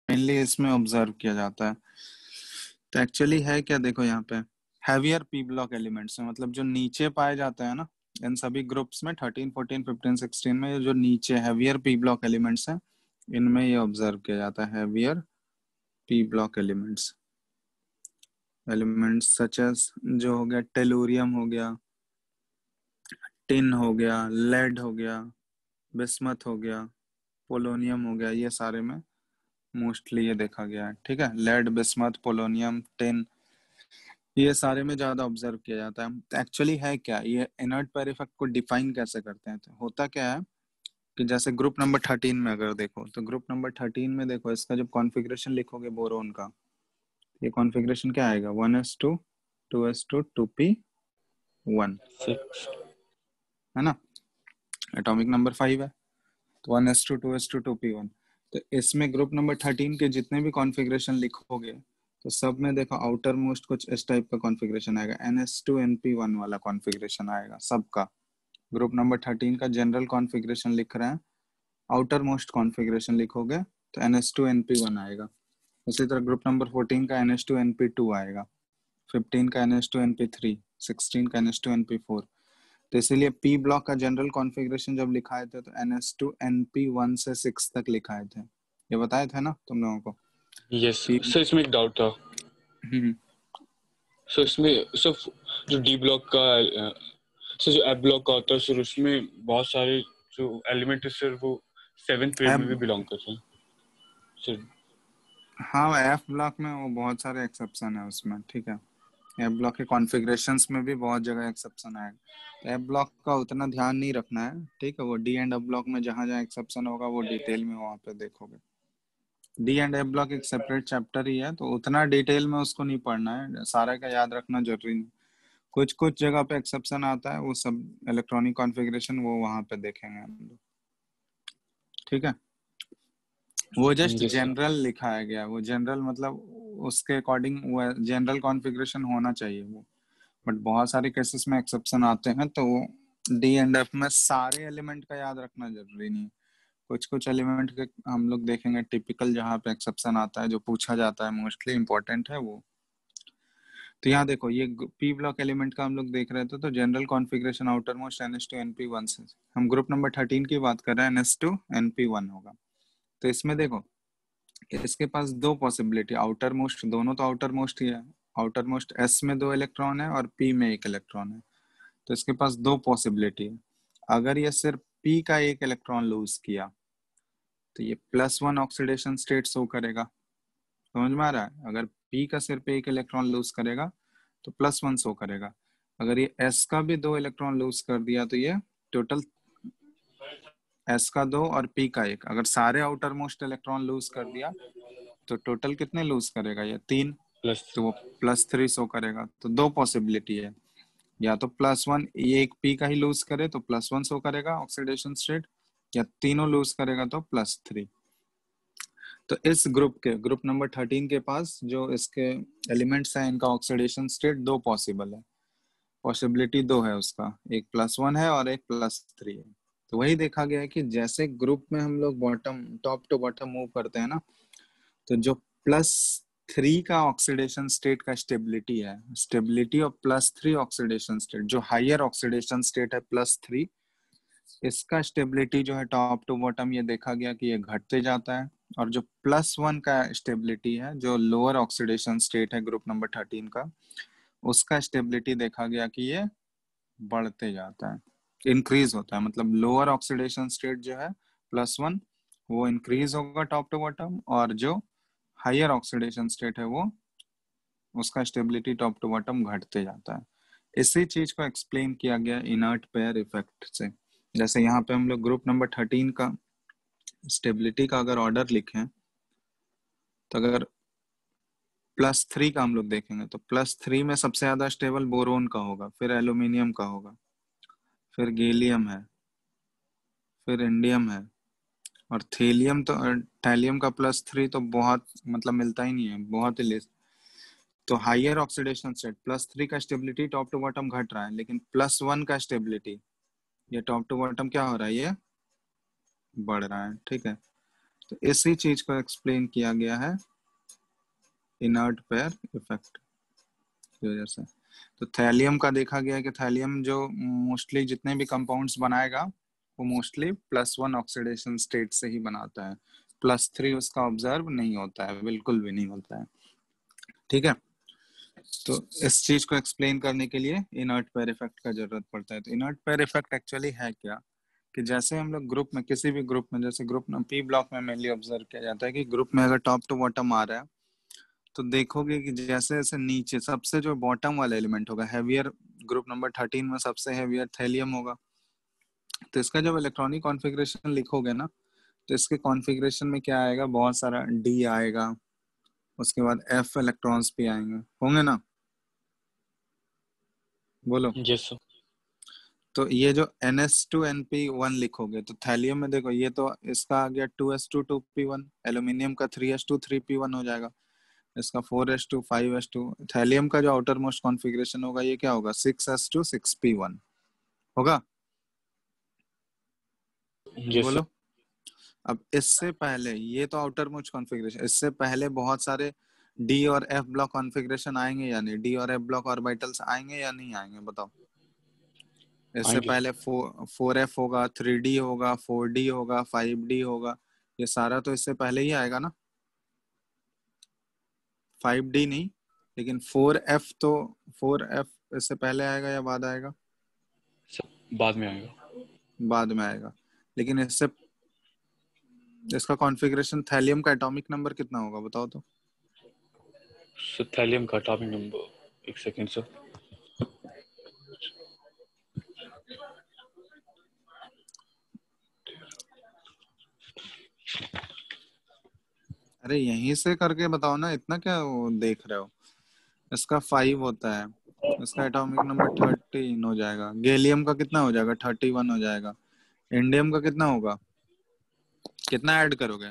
Mainly इसमें observe किया जाता है। तो एक्चुअली है क्या, देखो यहाँ पे हैवियर पी ब्लॉक एलिमेंट्स में, मतलब जो नीचे पाए जाते हैं ना इन सभी ग्रुप्स में 13, 14, 15, 16 में, ये जो नीचे हैवियर पी ब्लॉक एलिमेंट्स हैं इनमें ये ऑब्जर्व किया जाता है heavier P block elements. Elements such as जो हो गया टेलुरियम हो गया, टिन हो गया, लेड हो गया, बिस्मथ हो गया, पोलोनियम हो गया, ये सारे में मोस्टली ये देखा गया है। ठीक है, लेड, बिस्मथ, पोलोनियम, टिन, ये सारे में ज्यादा ऑब्जर्व किया जाता है। तो एक्चुअली है क्या, ये इनर्ट पेयर इफेक्ट को डिफाइन कैसे करते हैं? तो होता क्या है कि जैसे ग्रुप नंबर 13 में अगर देखो, तो ग्रुप नंबर 13 में देखो इसका जब कॉन्फ़िगरेशन लिखोगे बोरोन का, ये कॉन्फ़िगरेशन क्या आएगा? 1s2 2s2 2p1, 6 है ना? एटॉमिक नंबर 5 है, तो 1s2 2s2 2p1। तो इसमें ग्रुप नंबर 13 के जितने भी कॉन्फ़िगरेशन लिखोगे तो सब में देखो आउटर मोस्ट कुछ इस टाइप का कॉन्फ़िगरेशन आएगा, ns2 np1 वाला कॉन्फ़िगरेशन आएगा सबका। ग्रुप नंबर 13 का जनरल कॉन्फ़िगरेशन लिख रहे हैं, आउटर मोस्ट कॉन्फ़िगरेशन लिखोगे तो ns2 np1 आएगा। उसी तरह ग्रुप नंबर 14 का ns2 np2 आएगा, 15 का ns2 np3, 16 का ns2 np4। तो इसीलिए पी ब्लॉक का जनरल कॉन्फ़िगरेशन जब लिखाए थे तो ns2 np1 से 6 तक लिखाए थे, ये बताए थे ना तुम लोगों को? यस पी सर, इसमें एक डाउट था सर। इसमें सर जो डी ब्लॉक का सर जो एफ ब्लॉक का होता है सर, उसमें बहुत सारे जो एलिमेंट है सर वो 7th पेयर में भी बिलोंग करते हैं सर। हाँ, एफ ब्लॉक में वो बहुत सारे एक्सेप्शन है उसमें। ठीक है, एफ ब्लॉक के कॉन्फ़िगरेशंस में भी बहुत जगह एक्सेप्शन आएगा, तो एफ ब्लॉक का उतना ध्यान नहीं रखना है। ठीक है, वो डी एंड एफ ब्लॉक में जहाँ जहाँ एक्सेप्शन होगा वो डिटेल में वहाँ पे देखोगे। डी एंड एफ ब्लॉक एक सेपरेट चैप्टर ही है, तो उतना डिटेल में उसको नहीं पढ़ना है, सारा का याद रखना जरूरी नहीं। कुछ कुछ जगह पे एक्सेप्शन आता है, वो सब इलेक्ट्रॉनिक कॉन्फ़िगरेशन वो वहाँ पे देखेंगे हम लोग। ठीक है, वो जस्ट यस सर। जनरल लिखाया गया, वो जनरल मतलब उसके अकॉर्डिंग वो जनरल कॉन्फ़िगरेशन होना चाहिए वो। बट बहुत सारे केसेस में एक्सेप्शन आते हैं, तो वो डी एंड एफ में सारे एलिमेंट का याद रखना जरूरी नहीं है। कुछ कुछ एलिमेंट के हम लोग देखेंगे टिपिकल जहाँ पे एक्सेप्शन आता है, जो पूछा जाता है मोस्टली इंपॉर्टेंट है वो। तो यहाँ देखो ये पी ब्लॉक एलिमेंट का हम लोग देख रहे थे, तो general configuration outer most ns2 np1 से, हम ग्रुप नंबर 13 की बात कर रहे हैं, ns2 np1 होगा। तो इसमें देखो इसके पास दो पॉसिबिलिटी, आउटर मोस्ट, दोनों तो आउटर मोस्ट ही है। आउटर मोस्ट s में 2 इलेक्ट्रॉन है और p में 1 इलेक्ट्रॉन है, तो इसके पास दो पॉसिबिलिटी है। अगर ये सिर्फ p का 1 इलेक्ट्रॉन लूज किया तो ये +1 ऑक्सीडेशन स्टेट शो करेगा। समझ में आ रहा है? अगर p का सिर्फ 1 इलेक्ट्रॉन लूज करेगा तो +1 शो करेगा। अगर ये s का भी 2 इलेक्ट्रॉन लूज कर दिया तो ये टोटल s का 2 और p का 1, अगर सारे आउटर मोस्ट इलेक्ट्रॉन लूज कर दिया तो टोटल कितने लूज करेगा? ये 3, प्लस तो वो +3 शो करेगा। तो दो पॉसिबिलिटी है, या तो +1 ये एक पी का ही लूज करे तो +1 शो करेगा ऑक्सीडेशन स्टेट, या तीनों लूज करेगा तो +3। तो इस ग्रुप के ग्रुप नंबर 13 के पास जो इसके एलिमेंट्स हैं इनका ऑक्सीडेशन स्टेट दो पॉसिबल है, पॉसिबिलिटी दो है उसका, एक +1 है और एक +3 है। तो वही देखा गया है कि जैसे ग्रुप में हम लोग bottom top to bottom move करते हैं ना, तो जो +3 का ऑक्सीडेशन स्टेट का स्टेबिलिटी है, स्टेबिलिटी ऑफ +3 ऑक्सीडेशन स्टेट, जो हायर ऑक्सीडेशन स्टेट है +3, इसका स्टेबिलिटी जो है टॉप टू बॉटम ये देखा गया कि ये घटते जाता है। और जो +1 का स्टेबिलिटी है, जो लोअर ऑक्सीडेशन स्टेट है ग्रुप नंबर 13 का, उसका स्टेबिलिटी देखा गया कि ये बढ़ते जाता है, इंक्रीज होता है। मतलब लोअर ऑक्सीडेशन स्टेट जो है +1 वो इंक्रीज होगा टॉप टू बॉटम, और जो हायर ऑक्सीडेशन स्टेट है वो उसका स्टेबिलिटी टॉप टू बॉटम घटते जाता है। इसी चीज को एक्सप्लेन किया गया इनर्ट पेयर इफेक्ट से। जैसे यहाँ पे हम लोग ग्रुप नंबर 13 का स्टेबिलिटी का अगर ऑर्डर लिखें, तो अगर +3 का हम लोग देखेंगे तो +3 में सबसे ज्यादा स्टेबल बोरोन का होगा, फिर एल्यूमिनियम का होगा, फिर गैलियम है, फिर इंडियम है, और थेलियम तो थैलियम का +3 तो बहुत मतलब मिलता ही नहीं है, बहुत ही लेस। तो हायर ऑक्सीडेशन स्टेट +3 का स्टेबिलिटी टॉप टू बॉटम घट रहा है, लेकिन +1 का स्टेबिलिटी ये टॉप टू बॉटम क्या हो रहा है, ये बढ़ रहा है। ठीक है, तो इसी चीज को एक्सप्लेन किया गया है इनर्ट पेयर इफेक्ट की वजह से। तो थैलियम का देखा गया है कि थैलियम जो मोस्टली जितने भी कंपाउंड्स बनाएगा वो मोस्टली +1 ऑक्सीडेशन स्टेट से ही बनाता है, +3 उसका ऑब्जर्व नहीं होता है, बिल्कुल भी नहीं होता है। ठीक है, तो इस चीज को एक्सप्लेन करने के लिए इनर्ट पेयर इफेक्ट का जरूरत पड़ता है। तो इनर्ट पेयर इफेक्ट एक्चुअली है क्या कि जैसे हम लोग ग्रुप में, किसी भी ग्रुप में, जैसे ग्रुप पी ब्लॉक में मेनली ऑब्जर्व किया जाता है कि ग्रुप में अगर टॉप टू बॉटम आ रहा है तो देखोगे कि जैसे जैसे नीचे सबसे जो बॉटम वाला एलिमेंट होगा, हैवियर, ग्रुप नंबर 13 में सबसे हैवियर थैलियम होगा। तो इसका जब इलेक्ट्रॉनिक कॉन्फ़िगरेशन लिखोगे ना तो इसके कॉन्फ़िगरेशन में क्या आएगा, बहुत सारा डी आएगा, उसके बाद एफ इलेक्ट्रॉन्स भी आएंगे, होंगे ना, बोलो। Yes sir. तो ये जो NH2NP1 लिखोगे तो थैलियम में देखो ये तो इसका आ गया 2s2 2p1, एल्यूमिनियम का 3s2 3p1 हो जाएगा, इसका 4s2 5s2। थैलियम का जो आउटर मोस्ट कॉन्फ़िगरेशन होगा ये क्या होगा, 6s2 6p1 होगा, यस सर। बोलो। अब इससे पहले ये तो आउटर मोस्ट कॉन्फ़िगरेशन, इससे पहले बहुत सारे डी और एफ ब्लॉक कॉन्फ़िगरेशन आएंगे या नहीं, डी और एफ ब्लॉक ऑर्बिटल्स आएंगे या नहीं आएंगे, बताओ। इससे आएंगे। पहले 4f होगा, 3d होगा, 4d होगा, 5d होगा, ये सारा तो इससे पहले ही आएगा ना। 5d नहीं, लेकिन 4f तो 4f इससे पहले आएगा या बाद आएगा, सर बाद में आएगा। बाद में आएगा। लेकिन इससे इसका कॉन्फ़िगरेशन थैलियम का एटॉमिक नंबर कितना होगा बताओ तो। सर थैलियम का एटॉमिक नंबर, एक सेकेंड सर। अरे यहीं से करके बताओ ना, इतना क्या वो देख रहे हो। इसका 5 होता है, इसका एटॉमिक नंबर 13 हो जाएगा। गैलियम का कितना हो जाएगा, 31 हो जाएगा। इंडियम का कितना होगा, कितना ऐड करोगे,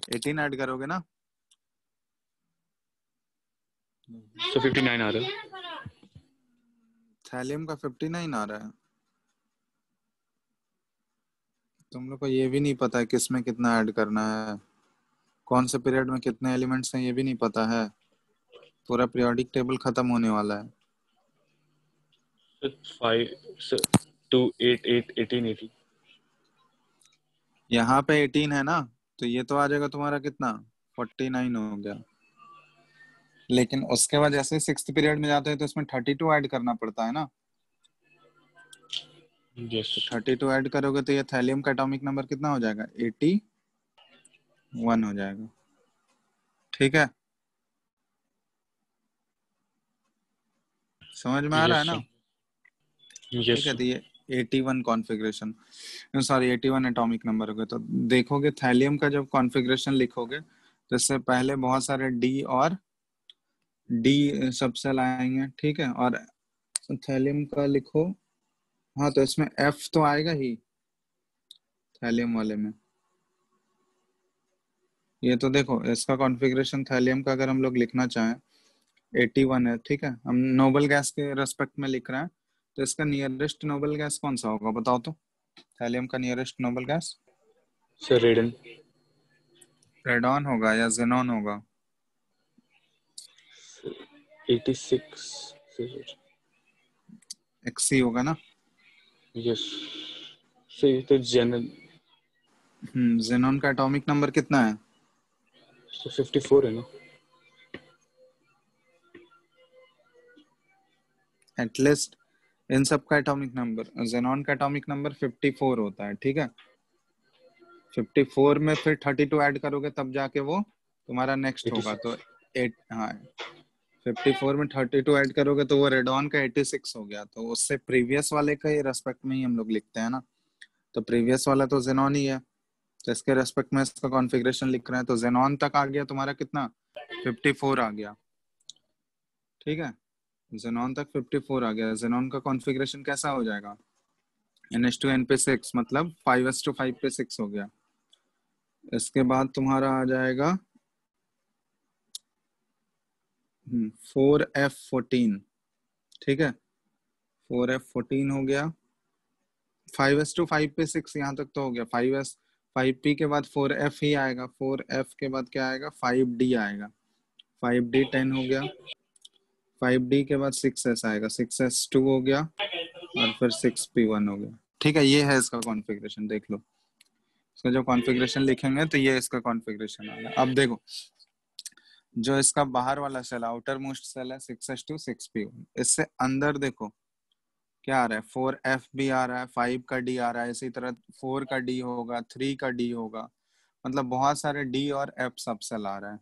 18 ऐड करोगे ना। सर 59 आ रहा है। थैलियम का 59 आ रहा है। तुम लोग को ये भी नहीं पता है किस में कितना ऐड करना है, कौन से पीरियड में कितने एलिमेंट्स हैं ये भी नहीं पता है। पूरा पीरियोडिक टेबल खत्म होने वाला है। Sir 5 sir 2 8 8 18 18। यहाँ पे 18 है ना, तो ये तो आ जाएगा तुम्हारा कितना, 49 हो गया। लेकिन उसके बाद जैसे 6th पीरियड में जाते हैं तो इसमें 32 ऐड करना पड़ता है ना। यस। तो 32 ऐड करोगे तो ये थैलियम का एटॉमिक नंबर कितना हो जाएगा, 81 हो जाएगा। ठीक है, समझ में आ रहा है यस ना। सर। ठीक यस है, सर। तो ये 81 कॉन्फ़िगरेशन, सॉरी 81 एटॉमिक नंबर हो गए। तो देखोगे थैलियम का जब कॉन्फ़िगरेशन लिखोगे तो इससे पहले बहुत सारे डी और डी सबसेल आएंगे, ठीक है। और थैलियम का लिखो, हाँ तो इसमें एफ तो आएगा ही थैलियम वाले में। ये तो देखो इसका कॉन्फ़िगरेशन थैलियम का अगर हम लोग लिखना चाहें 81 है, ठीक है। हम नोबल गैस के रेस्पेक्ट में लिख रहे हैं, तो इसका नियरेस्ट नोबल गैस कौन सा होगा बताओ तो। थैलियम का nearest noble gas sir रेडन। Radon होगा या जेनॉन होगा, 86 सर। एक्सी होगा ना। यस सर, ये तो जनरल। जेनॉन का एटॉमिक नंबर कितना है, सर 54 है ना। एटलीस्ट इन सब का एटॉमिक नंबर, जेनॉन का एटॉमिक नंबर 54 होता है, ठीक है। 54 में फिर 32 ऐड करोगे तब जाके वो तुम्हारा नेक्स्ट होगा, तो 86। 8, हाँ 54 में 32 ऐड करोगे तो वो रेडॉन का 86 हो गया। तो उससे प्रीवियस वाले का ही रेस्पेक्ट में ही हम लोग लिखते हैं ना, तो प्रीवियस वाला तो जेनॉन ही है, तो इसके रेस्पेक्ट में इसका कॉन्फ़िगरेशन लिख रहे हैं। तो जेनॉन तक आ गया तुम्हारा कितना, 54 आ गया, ठीक है। जेनॉन तक 54 आ गया। जेनॉन का कॉन्फ़िगरेशन कैसा हो जाएगा, NH2N पे 6, मतलब 5s2 5 पे 6 हो गया। इसके बाद तुम्हारा आ जाएगा 4f14, ठीक है। 4f14 हो गया, 5s2 5 पे 6 यहाँ तक तो हो गया। 5p के बाद 4f ही आएगा, 4f के बाद क्या आएगा, 5d आएगा, 5d 10 हो गया, 5d के बाद 6s आएगा, 6s 2 हो गया, और फिर 6p 1 हो गया। ठीक है, ये है इसका कॉन्फ़िगरेशन, देख लो इसका जो कॉन्फ़िगरेशन लिखेंगे तो ये इसका कॉन्फ़िगरेशन आएगा। अब देखो जो इसका बाहर वाला सेल, आउटर मोस्ट सेल है 6s2 6p1, इससे अंदर देखो क्या आ रहा है, 4f भी आ रहा है, 5 का d आ रहा है, इसी तरह 4 का d होगा, 3 का d होगा, मतलब बहुत सारे d और f सब सेल आ रहा है।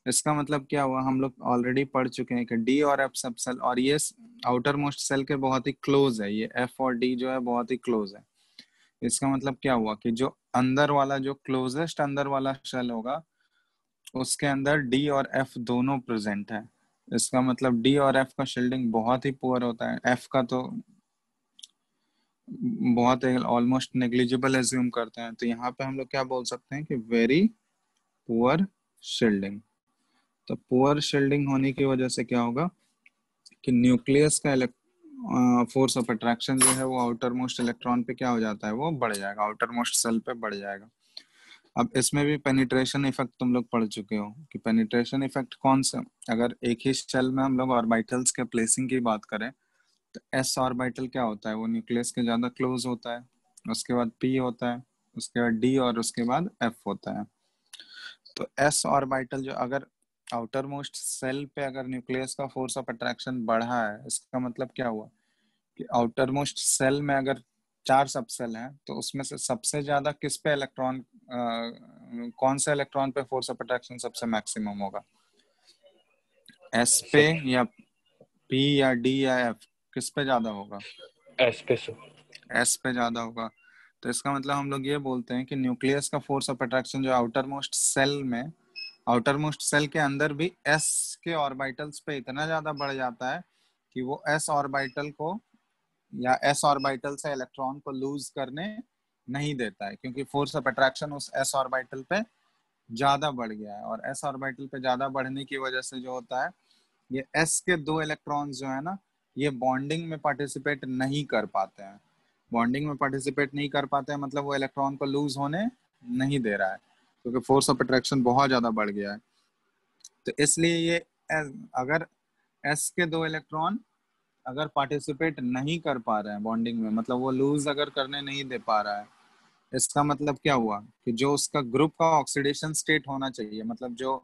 इसका मतलब क्या हुआ, हम लोग ऑलरेडी पढ़ चुके हैं कि d और f सब सेल, और ये आउटर मोस्ट सेल के बहुत ही क्लोज है, ये f और d जो है बहुत ही क्लोज है। इसका मतलब क्या हुआ कि जो अंदर वाला, जो क्लोजेस्ट अंदर वाला सेल होगा उसके अंदर डी और एफ दोनों प्रेजेंट है। इसका मतलब डी और एफ का शील्डिंग बहुत ही पुअर होता है, एफ का तो बहुत ऑलमोस्ट नेग्लिजिबल एज्यूम करते हैं। तो यहाँ पे हम लोग क्या बोल सकते हैं कि वेरी पुअर शील्डिंग। तो पुअर शील्डिंग होने की वजह से क्या होगा कि न्यूक्लियस का फोर्स ऑफ अट्रैक्शन जो है वो आउटर मोस्ट इलेक्ट्रॉन पे क्या हो जाता है, वो बढ़ जाएगा, आउटर मोस्ट सेल पे बढ़ जाएगा। अब इसमें भी पेनिट्रेशन इफेक्ट तुम लोग पढ़ चुके हो कि पेनिट्रेशन इफेक्ट कौन सा, अगर एक ही शेल में हम लोग ऑर्बिटल्स के प्लेसिंग की बात करें तो एस ऑर्बिटल क्या होता है, वो न्यूक्लियस के ज्यादा क्लोज होता है, उसके बाद पी होता है, उसके बाद डी और उसके बाद एफ होता है। तो एस ऑर्बिटल जो अगर आउटर मोस्ट सेल पे अगर न्यूक्लियस का फोर्स ऑफ अट्रैक्शन बढ़ा है, इसका मतलब क्या हुआ कि आउटर मोस्ट सेल में अगर 4 सब सेल हैं तो उसमें से सबसे ज्यादा किस पे इलेक्ट्रॉन, कौन से इलेक्ट्रॉन पे फोर्स ऑफ अट्रैक्शन सबसे मैक्सिमम होगा, एस पे या पी या डी या एफ, किस पे ज्यादा होगा, एस पे सर। एस पे ज्यादा होगा। तो इसका मतलब हम लोग ये बोलते हैं कि न्यूक्लियस का फोर्स ऑफ अट्रैक्शन जो आउटर मोस्ट सेल में, आउटर मोस्ट सेल के अंदर भी एस के ऑर्बिटल्स पे इतना ज्यादा बढ़ जाता है कि वो एस ऑर्बिटल को या एस ऑर्बिटल से इलेक्ट्रॉन को लूज करने नहीं देता है, क्योंकि फोर्स ऑफ अट्रैक्शन उस एस ऑर्बिटल पे ज्यादा बढ़ गया है। और एस ऑर्बिटल पे ज्यादा बढ़ने की वजह से जो होता है, ये एस के 2 इलेक्ट्रॉन्स जो है ना, ये बॉन्डिंग में पार्टिसिपेट नहीं कर पाते हैं। बॉन्डिंग में पार्टिसिपेट नहीं कर पाते हैं मतलब वो इलेक्ट्रॉन को लूज होने नहीं दे रहा है, क्योंकि फोर्स ऑफ अट्रैक्शन बहुत ज्यादा बढ़ गया है। तो इसलिए ये अगर एस के 2 इलेक्ट्रॉन अगर पार्टिसिपेट नहीं कर पा रहे हैं बॉन्डिंग में, मतलब वो लूज अगर करने नहीं दे पा रहा है, इसका मतलब क्या हुआ कि जो उसका ग्रुप का ऑक्सीडेशन स्टेट होना चाहिए, मतलब जो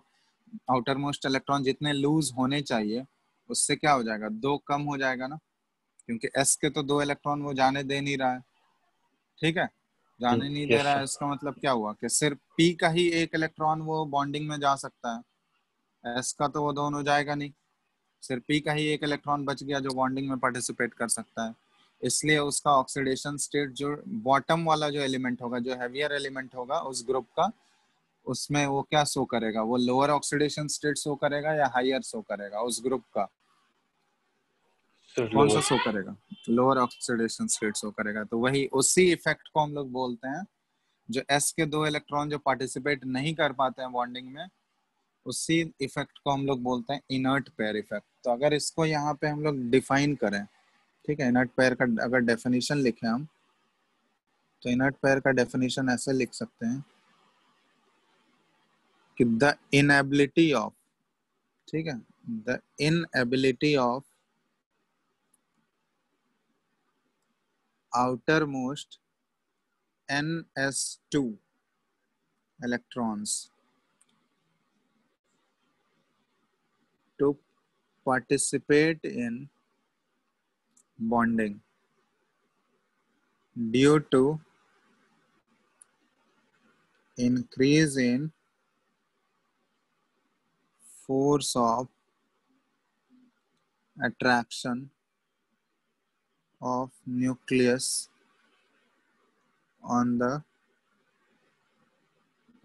आउटर मोस्ट इलेक्ट्रॉन जितने लूज होने चाहिए उससे क्या हो जाएगा, 2 कम हो जाएगा ना, क्योंकि एस के तो 2 इलेक्ट्रॉन वो जाने दे नहीं रहा है। ठीक है, जाने नहीं दे यस रहा है, सर। इसका मतलब क्या हुआ कि सिर्फ पी का ही 1 इलेक्ट्रॉन वो बॉन्डिंग में जा सकता है, एस का तो वो दोनों जाएगा नहीं, सिर्फ पी का ही 1 इलेक्ट्रॉन बच गया जो बॉन्डिंग में पार्टिसिपेट कर सकता है। इसलिए उसका ऑक्सीडेशन स्टेट जो बॉटम वाला जो एलिमेंट होगा, जो हैवियर एलिमेंट होगा उस ग्रुप का, उसमें वो क्या शो करेगा, वो लोअर ऑक्सीडेशन स्टेट शो करेगा या हायर शो करेगा उस ग्रुप का, सर कौन सा लोअर। शो करेगा, लोअर ऑक्सीडेशन स्टेट शो करेगा। तो वही उसी इफेक्ट को हम लोग बोलते हैं, जो एस के 2 इलेक्ट्रॉन जो पार्टिसिपेट नहीं कर पाते हैं बॉन्डिंग में, उसी इफेक्ट को हम लोग बोलते हैं इनर्ट पेयर इफेक्ट। तो अगर इसको यहाँ पे हम लोग डिफाइन करें, ठीक है, इनर्ट पेयर का अगर डेफिनेशन लिखें हम, तो इनर्ट पेयर का डेफिनेशन ऐसे लिख सकते हैं कि द इनएबिलिटी ऑफ, ठीक है, the inability of outermost ns2 electrons to participate in bonding due to increase in force of attraction of nucleus on the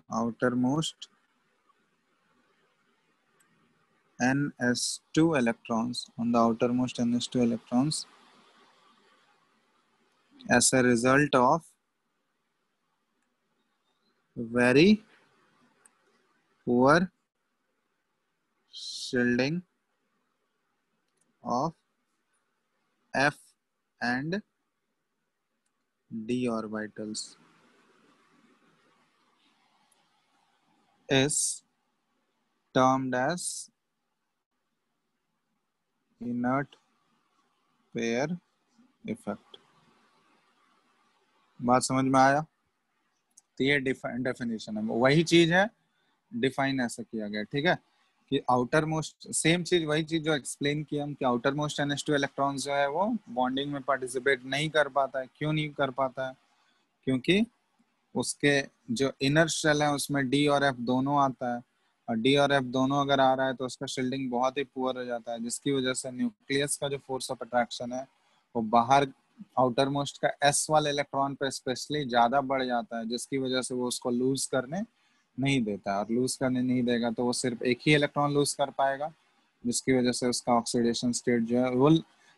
outermost ns2 electrons, on the outermost ns2 electrons, as a result of very poor shielding of f and d orbitals. is termed as inert pair effect। बात समझ में आया? तो ये definition है, वही चीज है, डिफाइन ऐसा किया गया, ठीक है, कि आउटर मोस्ट, सेम चीज, वही चीज जो एक्सप्लेन किया हम कि आउटर मोस्ट NH2 इलेक्ट्रॉन जो है वो बॉन्डिंग में पार्टिसिपेट नहीं कर पाता है। क्यों नहीं कर पाता है? क्योंकि उसके जो इनर शेल है उसमें डी और एफ दोनों आता है, और डी और एफ दोनों अगर आ रहा है तो उसका शील्डिंग बहुत ही पुअर हो जाता है, जिसकी वजह से न्यूक्लियस का जो फोर्स ऑफ अट्रैक्शन है वो बाहर आउटर मोस्ट का एस वाले इलेक्ट्रॉन पे स्पेशली ज्यादा बढ़ जाता है, जिसकी वजह से वो उसको लूज करने नहीं देता है, और लूज करने नहीं देगा तो वो सिर्फ एक ही इलेक्ट्रॉन लूज कर पाएगा, जिसकी वजह से उसका ऑक्सीडेशन स्टेट जो है वो,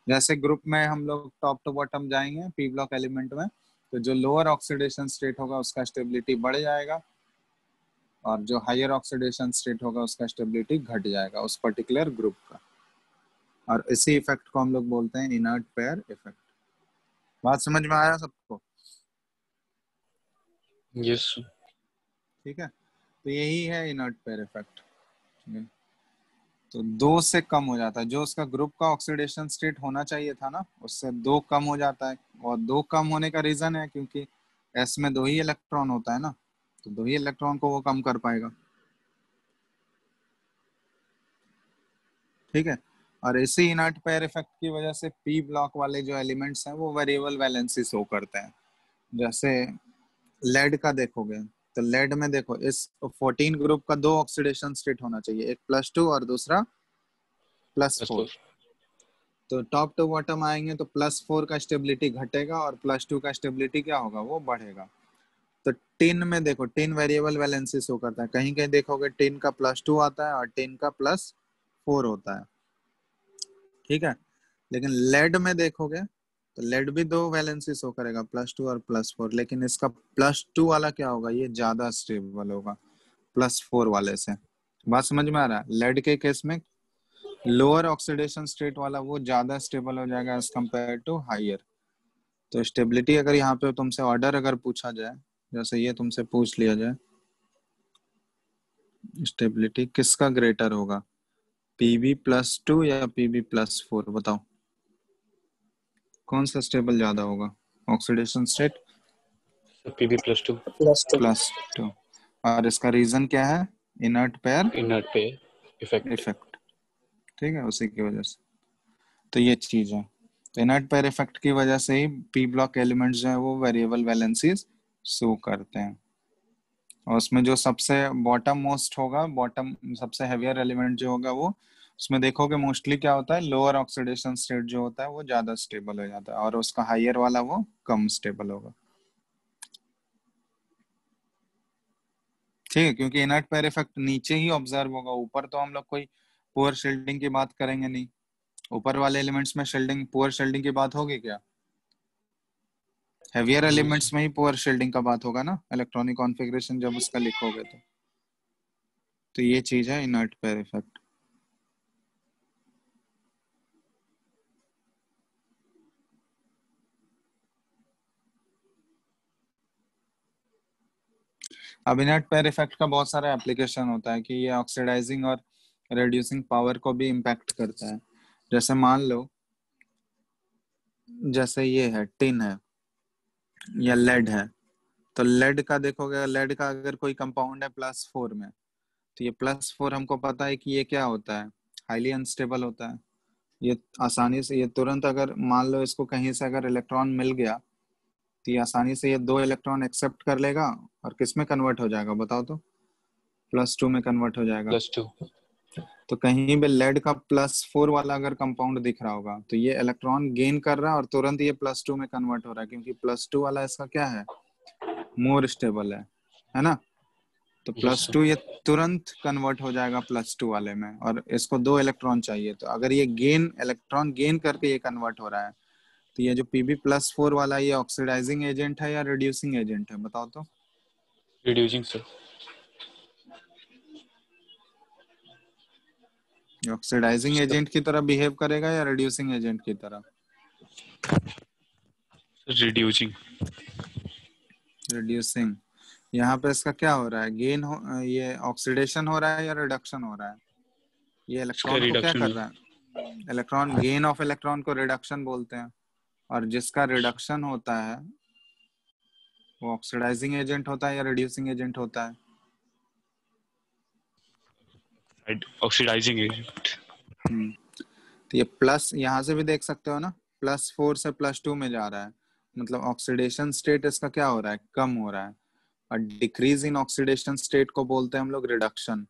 जैसे ग्रुप में हम लोग टॉप टू बॉटम जाएंगे पी ब्लॉक एलिमेंट में, तो जो लोअर ऑक्सीडेशन स्टेट होगा उसका स्टेबिलिटी बढ़ जाएगा, और जो हायर ऑक्सीडेशन स्टेट होगा उसका स्टेबिलिटी घट जाएगा उस पर्टिकुलर ग्रुप का, और इसी इफेक्ट को हम लोग बोलते हैं इनर्ट पेयर इफेक्ट। बात समझ में आया सबको? यस। ठीक है, तो यही है इनर्ट पेयर इफेक्ट। तो 2 से कम हो जाता है, जो उसका ग्रुप का ऑक्सीडेशन स्टेट होना चाहिए था ना, उससे 2 कम हो जाता है, और 2 कम होने का रीजन है क्योंकि एस में 2 ही इलेक्ट्रॉन होता है ना, तो 2 ही इलेक्ट्रॉन को वो कम कर पाएगा, ठीक है। और इसी इनर्ट पेयर इफेक्ट की वजह से पी ब्लॉक वाले जो एलिमेंट्स हैं वो वेरिएबल वैलेंसी शो करते हैं। जैसे लेड का देखोगे तो लेड में देखो इस 14 ग्रुप का 2 ऑक्सीडेशन स्टेट होना चाहिए, एक +2 और दूसरा +4। तो टॉप टू बॉटम आएंगे तो +4 का स्टेबिलिटी घटेगा और +2 का स्टेबिलिटी क्या होगा, वो बढ़ेगा। तो टिन में देखो, टिन वेरिएबल वैलेंसी शो करता है, कहीं कहीं देखोगे टिन का +2 आता है और टिन का +4 होता है, ठीक है। लेकिन लेड में देखोगे तो लेड भी 2 वैलेंसी शो करेगा, +2 और +4, लेकिन इसका +2 वाला क्या होगा, ये ज्यादा स्टेबल होगा +4 वाले से। बात समझ में आ रहा है? लेड के केस में लोअर ऑक्सीडेशन स्टेट वाला वो ज्यादा स्टेबल हो जाएगा एज कम्पेयर टू हायर। तो स्टेबिलिटी अगर यहाँ पे तुमसे ऑर्डर अगर पूछा जाए, जैसे ये तुमसे पूछ लिया जाए स्टेबिलिटी किसका ग्रेटर होगा, Pb+2 या Pb+4, बताओ कौन सा स्टेबल ज्यादा होगा ऑक्सीडेशन स्टेट? Pb+2। +2। और इसका रीजन क्या है? Inert pair inert pair effect. Effect, ठीक है, उसी की वजह से। तो ये चीज है, तो इनर्ट पेयर इफेक्ट की वजह से ही पी ब्लॉक एलिमेंट्स जो है वो वेरिएबल वैलेंसीज शो करते हैं। और उसमें जो सबसे बॉटम मोस्ट होगा, बॉटम सबसे हेवियर एलिमेंट जो होगा वो, उसमें देखोगे मोस्टली क्या होता है, लोअर ऑक्सीडेशन स्टेट जो होता है वो ज्यादा स्टेबल हो जाता है, और उसका हायर वाला वो कम स्टेबल होगा, ठीक है। क्योंकि इनर्ट पेयर इफेक्ट नीचे ही ऑब्जर्व होगा, ऊपर तो हम लोग कोई पुअर शील्डिंग की बात करेंगे नहीं, ऊपर वाले एलिमेंट्स में शील्डिंग, पुअर शील्डिंग की बात होगी क्या? हेवियर एलिमेंट्स में ही पुअर शील्डिंग का बात होगा ना, इलेक्ट्रॉनिक कॉन्फ़िगरेशन जब उसका लिखोगे तो ये चीज है इनर्ट पेयर इफेक्ट। अब इनर्ट पेयर इफेक्ट का बहुत सारा एप्लीकेशन होता है कि ये ऑक्सीडाइजिंग और रिड्यूसिंग पावर को भी इम्पैक्ट करता है। जैसे मान लो, जैसे ये है टिन है या लेड है, तो लेड का देखोगे, लेड का अगर कोई कंपाउंड है +4 में, तो ये +4 हमको पता है कि ये क्या होता है, हाईली अनस्टेबल होता है। ये आसानी से, ये तुरंत अगर मान लो इसको कहीं से अगर इलेक्ट्रॉन मिल गया तो ये आसानी से ये 2 इलेक्ट्रॉन एक्सेप्ट कर लेगा और किस में कन्वर्ट हो जाएगा, बताओ तो? +2 में कन्वर्ट हो जाएगा। +2। तो कहीं भी लेड का +4 वाला अगर कंपाउंड दिख रहा होगा तो ये इलेक्ट्रॉन गेन कर रहा है और तुरंत ये +2 में कन्वर्ट हो रहा है, क्योंकि +2 वाला इसका क्या है, मोर स्टेबल है ना। तो +2 ये तुरंत कन्वर्ट हो जाएगा +2 वाले में, और इसको 2 इलेक्ट्रॉन चाहिए, तो अगर ये गेन, इलेक्ट्रॉन गेन करके ये कन्वर्ट हो रहा है, तो ये जो Pb+4 वाला ये ऑक्सीडाइजिंग एजेंट है या रिड्यूसिंग एजेंट है, बताओ तो? Reducing sir. ऑक्सीडाइजिंग एजेंट की तरह बिहेव करेगा या रिड्यूसिंग एजेंट की तरह? रिड्यूसिंग। रिड्यूसिंग। यहाँ पे इसका क्या हो रहा है, ये ऑक्सीडेशन हो रहा है या रिडक्शन हो रहा है? ये इसका इलेक्ट्रॉन को क्या रिडक्शन कर है। रहा है? इलेक्ट्रॉन, गेन ऑफ इलेक्ट्रॉन को रिडक्शन बोलते हैं। और जिसका रिडक्शन होता है वो ऑक्सीडाइजिंग एजेंट होता है या रिड्यूसिंग एजेंट होता है? Oxidising agent. तो ये प्लस यहाँ से भी देख सकते हो ना, +4 से +2 में जा रहा है, मतलब ऑक्सीडेशन स्टेट इसका क्या हो रहा है, कम हो रहा है। और डिक्रीज इन ऑक्सीडेशन स्टेट को बोलते हैं हम लोग रिडक्शन।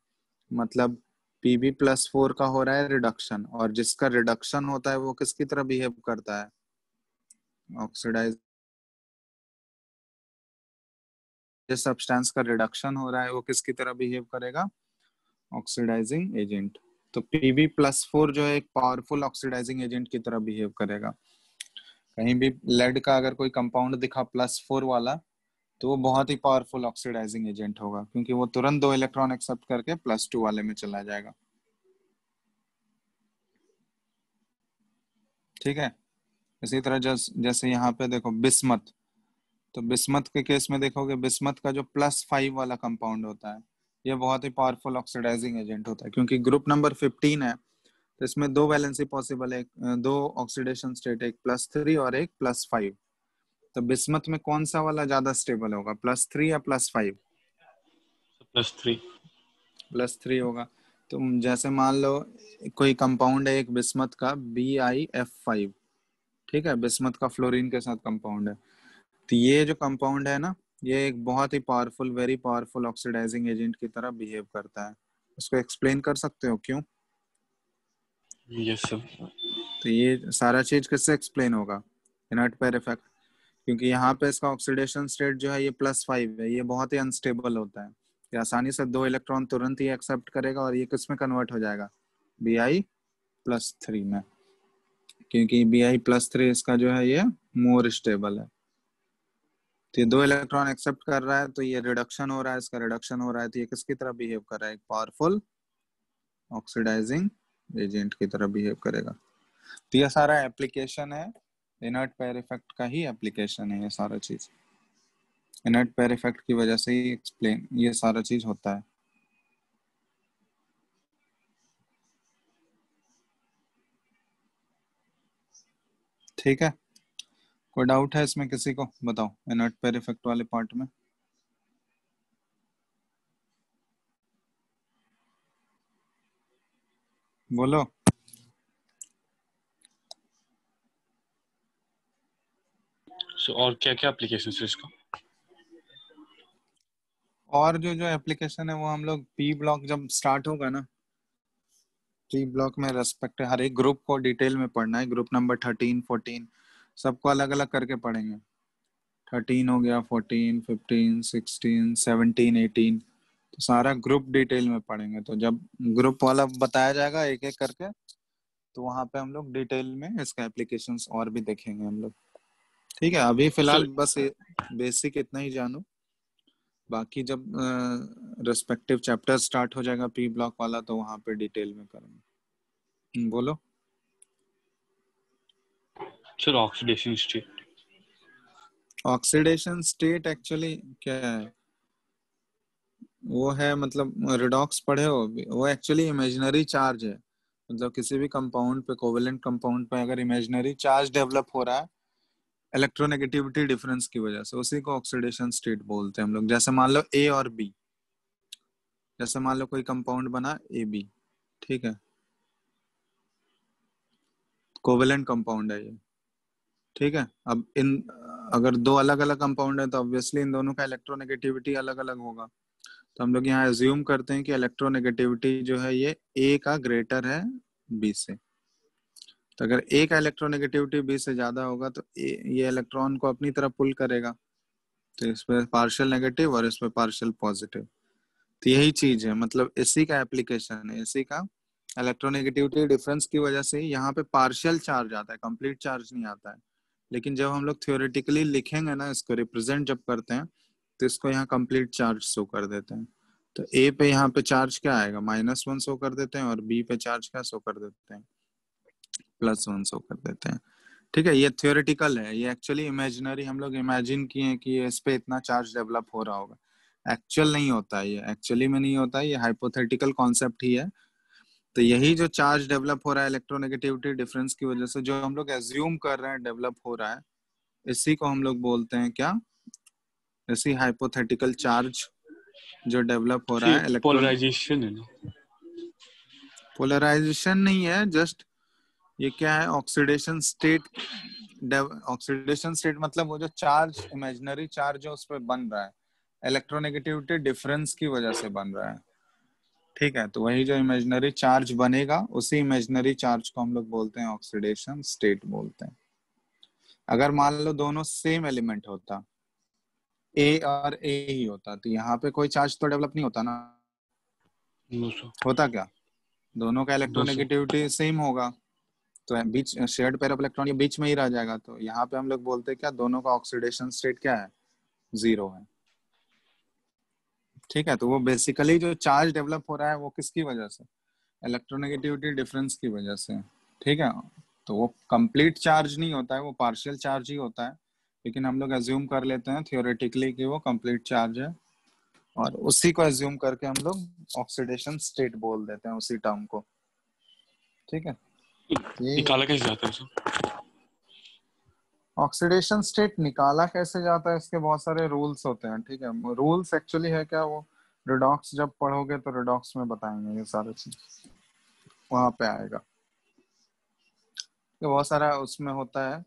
मतलब Pb+4 का हो रहा है रिडक्शन, और जिसका रिडक्शन होता है वो किसकी तरह बिहेव करता है, ऑक्सीडाइज। जिस सब्सटेंस का रिडक्शन हो रहा है वो किसकी तरह बिहेव करेगा, ऑक्सीडाइजिंग एजेंट। तो Pb+4 जो है एक पावरफुल ऑक्सीडाइजिंग एजेंट की तरह बिहेव करेगा। कहीं भी लेड का अगर कोई कंपाउंड दिखा +4 वाला, तो वो बहुत ही पावरफुल ऑक्सीडाइजिंग एजेंट होगा, क्योंकि वो तुरंत 2 इलेक्ट्रॉन एक्सेप्ट करके +2 वाले में चला जाएगा। ठीक है। इसी तरह जैसे यहाँ पे देखो बिस्मथ, तो बिस्मथ के केस में देखोगे, बिस्मथ का जो +5 वाला कंपाउंड होता है ये बहुत ही पावरफुल ऑक्सीडाइजिंग एजेंट होता है, क्योंकि ग्रुप नंबर 15 है, तो इसमें 2 वैलेंसी पॉसिबल है, 2 ऑक्सीडेशन स्टेट, एक +3 और एक +5। तो बिस्मथ में कौन सा वाला ज्यादा स्टेबल होगा, +3 या +5? +3। +3 होगा। तो जैसे मान लो कोई कंपाउंड है एक बिस्मथ का BiF5, ठीक है, बिस्मथ का फ्लोरीन के साथ कंपाउंड है। तो ये जो कंपाउंड है ना, ये एक बहुत ही powerful, very powerful oxidising agent की तरह बिहेव करता है। उसको एक्सप्लेन कर सकते हो क्यों? Yes sir. तो ये सारा चीज किससे एक्सप्लेन होगा, इनर्ट पेयर इफेक्ट। क्योंकि यहाँ पे इसका ऑक्सीडेशन स्टेट जो है ये +5 है, ये बहुत ही अनस्टेबल होता है, ये आसानी से 2 इलेक्ट्रॉन तुरंत ही एक्सेप्ट करेगा, और ये किस में कन्वर्ट हो जाएगा, Bi+3 में, क्योंकि Bi+3 इसका जो है ये मोर स्टेबल है। तो ये 2 इलेक्ट्रॉन एक्सेप्ट कर रहा है, तो ये रिडक्शन हो रहा है, इसका रिडक्शन हो रहा है, तो ये किसकी तरह बिहेव कर रहा है, एक पावरफुल ऑक्सीडाइजिंग एजेंट की तरह बिहेव करेगा। तो ये सारा एप्लीकेशन है, इनर्ट पेयर इफेक्ट का ही एप्लीकेशन है ये सारा चीज। इनर्ट पेयर इफेक्ट की वजह से ही एक्सप्लेन ये सारा चीज होता है। ठीक है, कोई डाउट है इसमें किसी को, बताओ इनर्ट पेयर इफेक्ट वाले पार्ट में। बोलो। सो और क्या क्या एप्लीकेशन है इसका? और जो जो एप्लीकेशन है वो हम लोग पी ब्लॉक जब स्टार्ट होगा ना, पी ब्लॉक में रेस्पेक्ट हर एक ग्रुप को डिटेल में पढ़ना है, ग्रुप नंबर 13 14 सबको अलग अलग करके पढ़ेंगे। 13 हो गया, 14 15 16 17 18, तो सारा ग्रुप डिटेल में पढ़ेंगे। तो जब ग्रुप वाला बताया जाएगा एक एक करके, तो वहां पे हम लोग डिटेल में इसका एप्लीकेशंस और भी देखेंगे हम लोग। ठीक है, अभी फिलहाल सर बस बेसिक इतना ही जानो, बाकी जब रेस्पेक्टिव चैप्टर स्टार्ट हो जाएगा पी ब्लॉक वाला, तो वहां पे डिटेल में करेंगे। बोलो। Sir oxidation state. Oxidation state actually क्या है, वो है मतलब रिडॉक्स पढ़े हो, वो एक्चुअली इमेजिनरी चार्ज है। मतलब किसी भी कंपाउंड पे, कोवेलेंट कंपाउंड पे अगर इमेजिनरी चार्ज डेवलप हो रहा है इलेक्ट्रोनेगेटिविटी डिफरेंस की वजह से, उसी को ऑक्सीडेशन स्टेट बोलते हैं हम लोग। जैसे मान लो ए और बी, जैसे मान लो कोई कंपाउंड बना AB, ठीक है, कोवेलेंट कंपाउंड है ये, ठीक है। अब इन अगर 2 अलग अलग कंपाउंड है तो ऑब्वियसली इन दोनों का इलेक्ट्रोनेगेटिविटी अलग अलग होगा। तो हम लोग यहाँ एज्यूम करते हैं कि इलेक्ट्रोनेगेटिविटी जो है ये A का ग्रेटर है B से। तो अगर A का इलेक्ट्रोनेगेटिविटी B से ज्यादा होगा तो ये इलेक्ट्रॉन को अपनी तरफ पुल करेगा, तो इस पे पार्शियल नेगेटिव और इस पे पार्शियल पॉजिटिव। तो यही चीज है, मतलब इसी का एप्लीकेशन है, इसी का इलेक्ट्रोनेगेटिविटी डिफरेंस की वजह से यहाँ पे पार्शियल चार्ज आता है, कंप्लीट चार्ज नहीं आता है। लेकिन जब हम लोग थियोरेटिकली लिखेंगे ना, इसको रिप्रेजेंट जब करते हैं, तो इसको यहाँ कंप्लीट चार्ज शो कर देते हैं। तो ए पे यहाँ पे चार्ज क्या आएगा, -1 शो कर देते हैं, और बी पे चार्ज क्या शो कर देते हैं, +1 शो कर देते हैं। ठीक है, ये थियोरेटिकल है, ये एक्चुअली इमेजिनरी हम लोग इमेजिन किए हैं कि इस पे इतना चार्ज डेवलप हो रहा होगा, एक्चुअल नहीं होता है, ये एक्चुअली में नहीं होता है, ये हाइपोथेटिकल कॉन्सेप्ट ही है। तो यही जो चार्ज डेवलप हो रहा है इलेक्ट्रोनेगेटिविटी डिफरेंस की वजह से, जो हम लोग एज्यूम कर रहे हैं डेवलप हो रहा है, इसी को हम लोग बोलते हैं क्या, इसी हाइपोथेटिकल चार्ज जो डेवलप हो रहा है इलेक्ट्रॉन। पोलराइजेशन है ना? पोलराइजेशन नहीं है, जस्ट ये क्या है, ऑक्सीडेशन स्टेट। ऑक्सीडेशन स्टेट मतलब वो जो चार्ज, इमेजिनरी चार्ज जो उस पर बन रहा है इलेक्ट्रोनेगेटिविटी डिफरेंस की वजह से बन रहा है। ठीक है, तो वही जो इमेजिनरी चार्ज बनेगा, उसी इमेजिनरी चार्ज को हम लोग बोलते हैं ऑक्सीडेशन स्टेट बोलते हैं। अगर मान लो दोनों सेम एलिमेंट होता, ए और ए ही होता, तो यहाँ पे कोई चार्ज तो डेवलप नहीं होता ना। No sir. होता क्या, दोनों का नो सर। इलेक्ट्रोनेगेटिविटी सेम होगा, तो बीच शेयर्ड पेयर ऑफ इलेक्ट्रॉन ये बीच में ही रह जाएगा। तो यहाँ पे हम लोग बोलते हैं क्या, दोनों का ऑक्सीडेशन स्टेट क्या है, 0 है। ठीक है, तो वो बेसिकली जो चार्ज डेवलप हो रहा है वो किसकी वजह से, इलेक्ट्रोनेगेटिविटी डिफरेंस की वजह से। ठीक है, तो वो कंप्लीट चार्ज नहीं होता है, वो पार्शियल चार्ज ही होता है, लेकिन हम लोग एज्यूम कर लेते हैं थियोरेटिकली कि वो कंप्लीट चार्ज है, और उसी को एज्यूम करके हम लोग ऑक्सीडेशन स्टेट बोल देते हैं उसी टर्म को। ठीक है, ये निकाला कैसे जाता है सर? ऑक्सीडेशन स्टेट निकाला कैसे जाता है, इसके बहुत सारे रूल्स होते हैं। ठीक है, रूल्स एक्चुअली है क्या, वो रिडॉक्स जब पढ़ोगे तो रिडॉक्स में बताएंगे ये सारे चीज, वहां पे आएगा। तो बहुत सारा उसमें होता है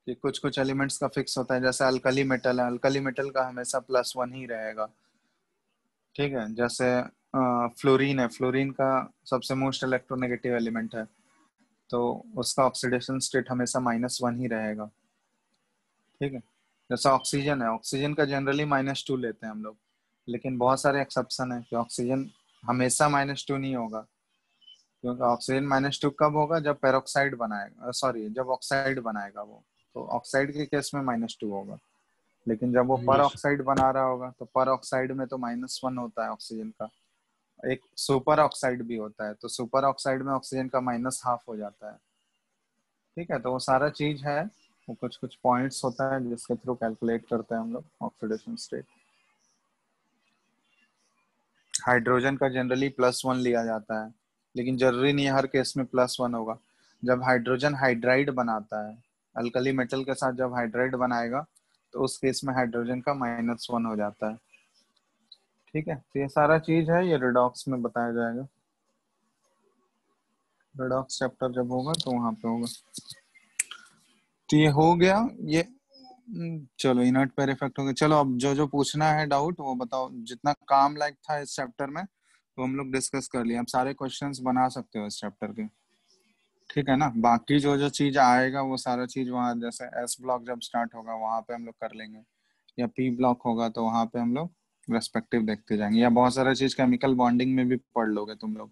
कि कुछ कुछ एलिमेंट्स का फिक्स होता है, जैसे अल्कली मेटल है, अल्कली मेटल का हमेशा +1 ही रहेगा। ठीक है, जैसे फ्लोरीन है, फ्लोरीन का सबसे मोस्ट इलेक्ट्रोनेगेटिव एलिमेंट है, तो उसका ऑक्सीडेशन स्टेट हमेशा -1 ही रहेगा। ठीक है, जैसे ऑक्सीजन है, ऑक्सीजन का जनरली -2 लेते हैं हम लोग, लेकिन बहुत सारे एक्सेप्शन है कि ऑक्सीजन हमेशा -2 नहीं होगा, क्योंकि ऑक्सीजन -2 कब होगा, जब पेरोक्साइड बनाएगा, सॉरी जब ऑक्साइड बनाएगा वो, तो ऑक्साइड के केस में -2 होगा। लेकिन जब वो पर यस। ऑक्साइड बना रहा होगा, तो पर ऑक्साइड में तो -1 होता है ऑक्सीजन का। एक सुपर ऑक्साइड भी होता है, तो सुपर ऑक्साइड में ऑक्सीजन का -12 हो जाता है। ठीक है, तो वो सारा चीज है, वो कुछ कुछ पॉइंट्स होता है जिसके थ्रू कैलकुलेट करते हैं हम लोग ऑक्सीडेशन स्टेट। हाइड्रोजन का जनरली +1 लिया जाता है, लेकिन जरूरी नहीं है हर केस में +1 होगा। जब हाइड्रोजन हाइड्राइड बनाता है, अल्कली मेटल के साथ जब हाइड्राइड बनाएगा, तो उस केस में हाइड्रोजन का -1 हो जाता है। ठीक है, तो ये सारा चीज है, ये रिडॉक्स में बताया जाएगा, रिडॉक्स चैप्टर जब होगा तो वहां पे होगा। तो ये हो गया ये। चलो इनर्ट पेयर इफेक्ट हो गया। चलो अब जो जो पूछना है डाउट वो बताओ, जितना काम लायक था इस चैप्टर में तो हम लोग डिस्कस कर लिया, अब सारे क्वेश्चंस बना सकते हो इस चैप्टर के। ठीक है ना, बाकी जो जो चीज आएगा वो सारा चीज वहाँ, जैसे एस ब्लॉक जब स्टार्ट होगा वहां पे हम लोग कर लेंगे, या पी ब्लॉक होगा तो वहां पे हम लोग रेस्पेक्टिव देखते जाएंगे, या बहुत सारा चीज केमिकल बॉन्डिंग में भी पढ़ लोगे तुम लोग,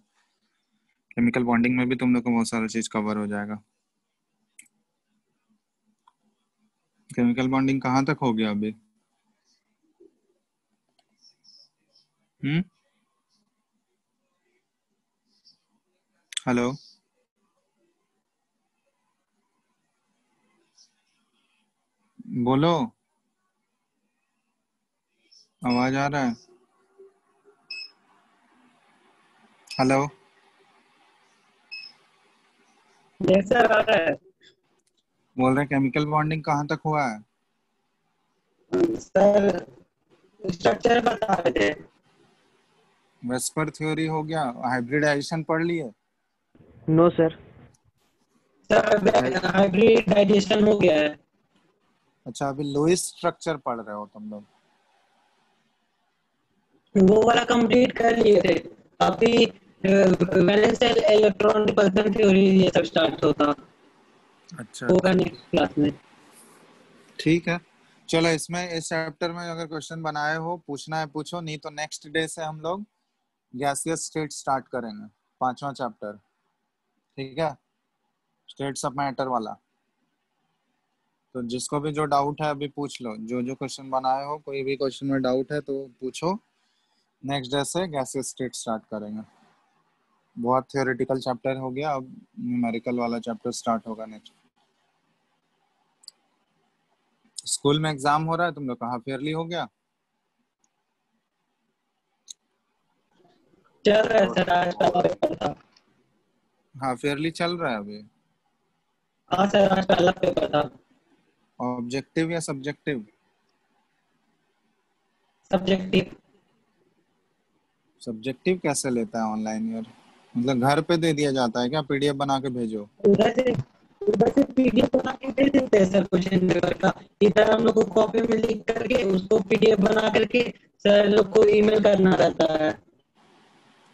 केमिकल बॉन्डिंग में भी तुम लोग को बहुत सारा चीज कवर हो जाएगा। केमिकल बॉन्डिंग कहाँ तक हो गया अभी? हम्म, हेलो, बोलो, आवाज आ रहा है? हेलो, यस सर, आ रहा है बोल रहे केमिकल बॉन्डिंग कहाँ तक हुआ है? सर। स्ट्रक्चर बता रहे थे। वेस्पर थ्योरी हो गया, हाइब्रिडाइजेशन पढ़ लिए? No sir. सर हाइब्रिडाइजेशन हो गया है। अच्छा, अभी लुईस स्ट्रक्चर पढ़ रहे हो तुम लोग? वो वाला कंप्लीट कर लिए थे। अभी वैलेंस इलेक्ट्रॉन रिपल्सन थ्योरी ये सब स्टार्ट होता अच्छा होगा अच्छा, नेक्स्ट क्लास में। ठीक है। चलो इसमें इस चैप्टर में अगर क्वेश्चन बनाए हो, पूछना है पूछो, नहीं तो नेक्स्ट डे से हम लोग गैसियस स्टेट स्टार्ट करेंगे, 5वां चैप्टर। ठीक है, स्टेट्स ऑफ मैटर वाला। तो जिसको भी जो डाउट है अभी पूछ लो, जो जो क्वेश्चन बनाए हो, कोई भी क्वेश्चन में डाउट है तो पूछो। नेक्स्ट डे से गैसियस स्टेट स्टार्ट करेंगे। बहुत थियोरेटिकल चैप्टर हो गया, अब न्यूमेरिकल वाला चैप्टर स्टार्ट होगा नेक्स्ट। स्कूल में एग्जाम हो रहा है तुम लोग का, हाफ ईयरली हो गया? चल रहा है सर, आज पहला पेपर था। हाँ फेयरली चल रहा है अभी। हाँ सर, आज पहला पेपर था। ऑब्जेक्टिव या सब्जेक्टिव? सब्जेक्टिव। सब्जेक्टिव कैसे लेता है ऑनलाइन यार? मतलब घर पे दे दिया जाता है क्या, पीडीएफ बना के भेजो? उधर से उधर से पीडीएफ बना के दे देते हैं सर क्वेश्चन पेपर का। इधर हम लोग को कॉपी में लिख करके उसको पीडीएफ बना करके सर लोग को ईमेल करना रहता है।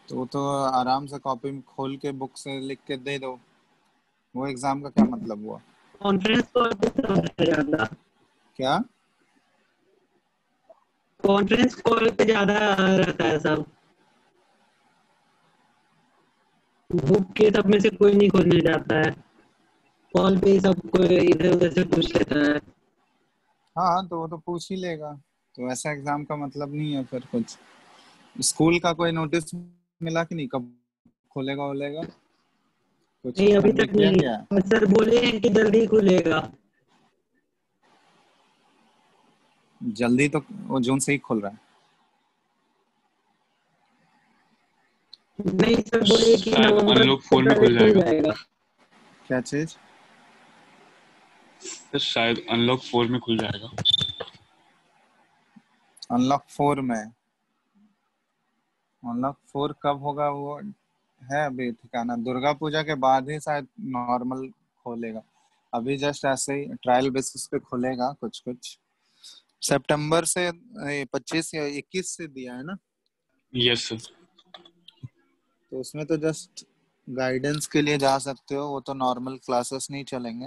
तो वो तो आराम से कॉपी में खोल के बुक से लिख के दे दो। वो एग्जाम का क्या मतलब हुआ? कॉन्फ्रेंस कॉल पे सर ज्यादा क्या? कॉन्फ्रेंस कॉल पे ज्यादा रहता है सब। बुक के सब में से कोई नहीं खोलने जाता है, कॉल पे ही सब कोई इधर उधर से पूछ लेता है। हाँ तो वो तो पूछ ही लेगा। तो ऐसा एग्जाम का मतलब नहीं है फिर कुछ। स्कूल का कोई नोटिस मिला कि नहीं, कब खोलेगा वोलेगा? कुछ नहीं अभी कन्वे तक किया नहीं, गया? और सर बोले हैं कि जल्दी खुलेगा। जल्दी तो वो जून से ही खुल रहा है। नहीं सर बोले कि शायद नवंबर अनलॉक से 4 में पहले खुल खुल जाएगा। जाएगा। क्या चीज? सर शायद अनलॉक 4 में खुल जाएगा। अनलॉक 4 में? अनलॉक 4 कब होगा वो है अभी ठिकाना। दुर्गा पूजा के बाद ही शायद नॉर्मल खोलेगा। अभी जस्ट ऐसे ही ट्रायल बेसिस पे खुलेगा कुछ कुछ। सितंबर से 25 या 21 से दिया है ना। Yes sir. तो उसमें तो जस्ट गाइडेंस के लिए जा सकते हो, वो तो नॉर्मल क्लासेस नहीं चलेंगे।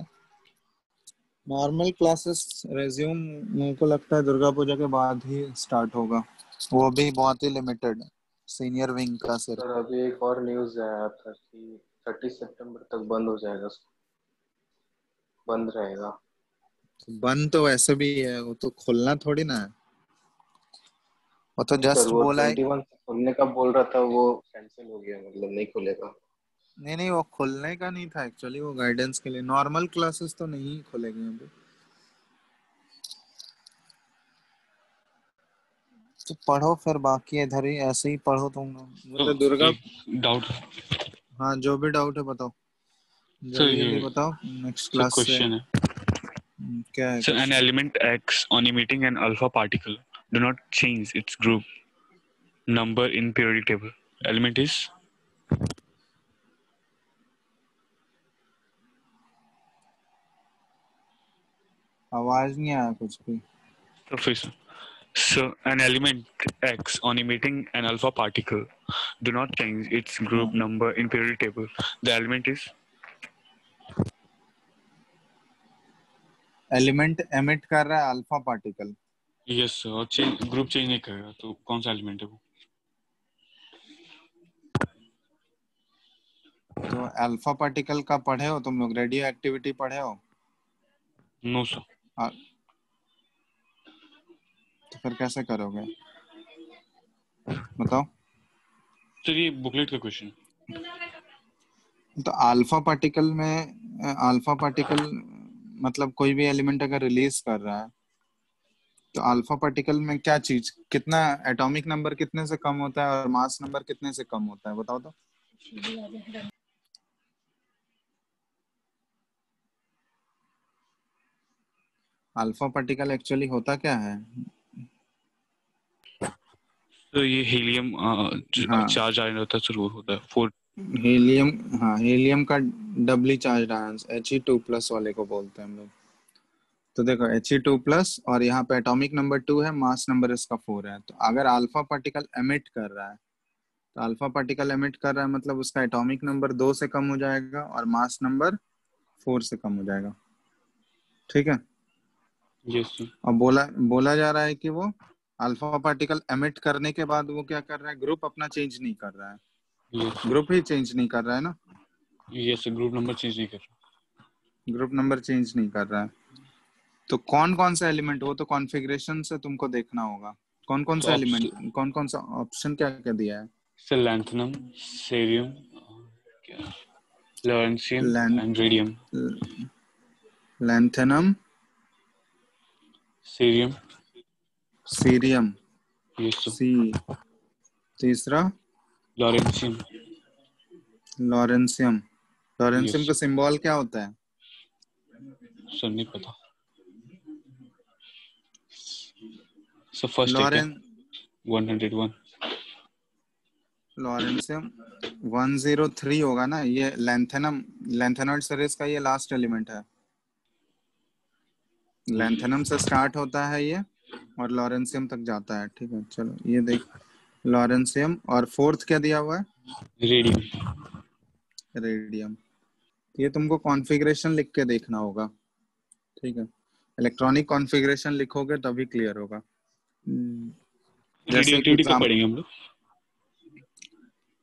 नॉर्मल क्लासेस रेज्यूम मेरे को लगता है दुर्गा पूजा के बाद ही स्टार्ट होगा। वो भी बहुत ही लिमिटेड, सीनियर विंग का सिर्फ। सर अभी एक और न्यूज़ आया था कि 30 सितंबर तक बंद हो जाएगा, बंद रहेगा। बंद तो वैसे भी है, वो तो खुलना थोड़ी ना है। वो तो नहीं सर, जस्ट वो बोला है। 21 से खुलने का बोल रहा था, वो कैंसिल हो गया, मतलब नहीं खुलेगा। नहीं नहीं, वो खुलने का नहीं था एक्चुअली, वो गाइडेंस के लिए। नॉर्मल क्लासेस तो नहीं खुलेंगे अभी। तो पढ़ो फिर, बाकी इधर ही ऐसे ही पढ़ो तुम लोग। तो मतलब दुर्गा। एक डाउट। हाँ जो भी डाउट है बताओ, सर जल्दी जल्दी ये बताओ नेक्स्ट सर क्लास से। क्वेश्चन है। क्या है sir an question? element X on emitting an alpha particle do not change its group number in periodic table. Element is आवाज नहीं आया कुछ भी। professor. So an element X on emitting an alpha particle do not change its group हाँ, number in periodic table. The element is element emit कर रहा है alpha particle. yes sir. और ग्रुप चेंज नहीं करेगा तो कौन सा एलिमेंट है वो? तो अल्फा पार्टिकल का पढ़े हो तुम लोग, रेडियो एक्टिविटी पढ़े हो? No sir. हाँ, तो फिर कैसे करोगे बताओ? सर ये बुकलेट का क्वेश्चन। तो अल्फा पार्टिकल में, अल्फा पार्टिकल मतलब कोई भी एलिमेंट अगर रिलीज कर रहा है, तो अल्फा पार्टिकल में क्या चीज, कितना एटॉमिक नंबर कितने से कम होता है और मास नंबर कितने से कम होता है बताओ तो। अल्फा पार्टिकल एक्चुअली होता क्या है? तो ये हीलियम हाँ चार्ज आयन होता है सर, वो होता है 4। हीलियम। हाँ हीलियम का डबली चार्ज आयंस He2+ वाले को बोलते हैं हम लोग। तो देखो He2+ और यहाँ पे एटॉमिक नंबर 2 है, मास नंबर इसका 4 है। तो अगर अल्फा पार्टिकल एमिट कर रहा है, तो अल्फा पार्टिकल एमिट कर रहा है मतलब उसका एटॉमिक नंबर 2 से कम हो जाएगा और मास नंबर 4 से कम हो जाएगा। ठीक है। Yes sir. और बोला बोला जा रहा है कि वो अल्फा पार्टिकल एमिट करने के बाद वो क्या कर रहा है, ग्रुप अपना चेंज नहीं कर रहा है। यस ग्रुप ही चेंज नहीं कर रहा है ना। Yes sir, group number change नहीं कर रहा। ग्रुप नंबर चेंज नहीं कर रहा है। तो कौन कौन सा एलिमेंट, वो तो कॉन्फ़िगरेशन से तुमको देखना होगा। कौन कौन तो सा आप एलिमेंट, कौन कौन सा ऑप्शन क्या क्या दिया है? सर लैंथनम, सेरियम, क्या लॉरेंशियम लैं, and radium. Lanthanum, cerium. Cerium, yes sir. C, तीसरा लॉरेंशियम। लॉरेंशियम। लॉरेंशियम यस का सिंबल क्या होता है? सर, नहीं पता सर। फर्स्ट है क्या? लॉरेन 101। लॉरेंशियम 103 होगा ना, ये लैंथेनम, लैंथेनॉइड सीरीज का ये लास्ट एलिमेंट है। लैंथेनम से स्टार्ट होता है ये और लॉरेंशियम तक जाता है। ठीक है, चलो ये देख, लॉरेंशियम। और फोर्थ क्या दिया हुआ है? रेडियम। रेडियम। ये तुमको कॉन्फ़िगरेशन लिख के देखना होगा। ठीक है, इलेक्ट्रॉनिक कॉन्फ़िगरेशन लिखोगे तभी क्लियर होगा। रेडियो जैसे एक एक्टिविटी कब एग्जाम, पढ़ेंगे हम लोग?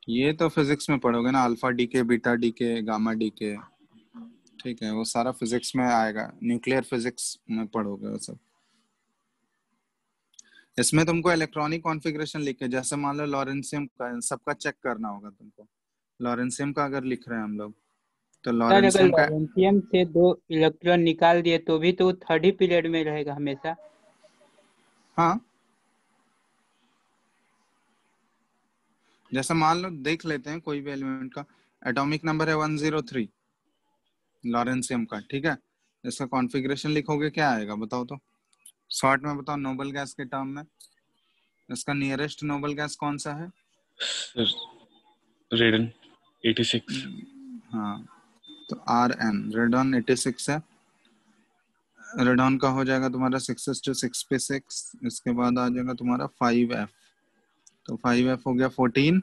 ये तो फिजिक्स में पढ़ोगे ना, alpha decay, beta decay, gamma decay. ठीक है, वो सारा फिजिक्स में आएगा, न्यूक्लियर फिजिक्स में पढ़ोगे वो सब। इसमें तुमको इलेक्ट्रॉनिक कॉन्फ़िगरेशन लिख के, जैसे मान लो लॉरेंशियम का सबका चेक करना होगा तुमको। लॉरेंशियम का अगर लिख रहे हैं हम लोग, तो सर अगर लॉरेंशियम का, लॉरेंशियम से 2 इलेक्ट्रॉन निकाल दिए तो भी तो वो थर्ड ही पीरियड में रहेगा हमेशा। हाँ, जैसे मान लो देख लेते हैं कोई भी एलिमेंट का एटॉमिक नंबर है 103 लॉरेंशियम का। ठीक है, इसका कॉन्फ़िगरेशन लिखोगे क्या आएगा बताओ तो, शॉर्ट में बताओ, नोबल गैस के टर्म में इसका नियरेस्ट नोबल गैस कौन सा है? सर रेडन 86। हाँ, तो Rn, रेडॉन 86 है। रेडॉन का हो जाएगा तुम्हारा 6s2 6p6। इसके बाद आ जाएगा तुम्हारा 5f, तो 5f हो गया 14।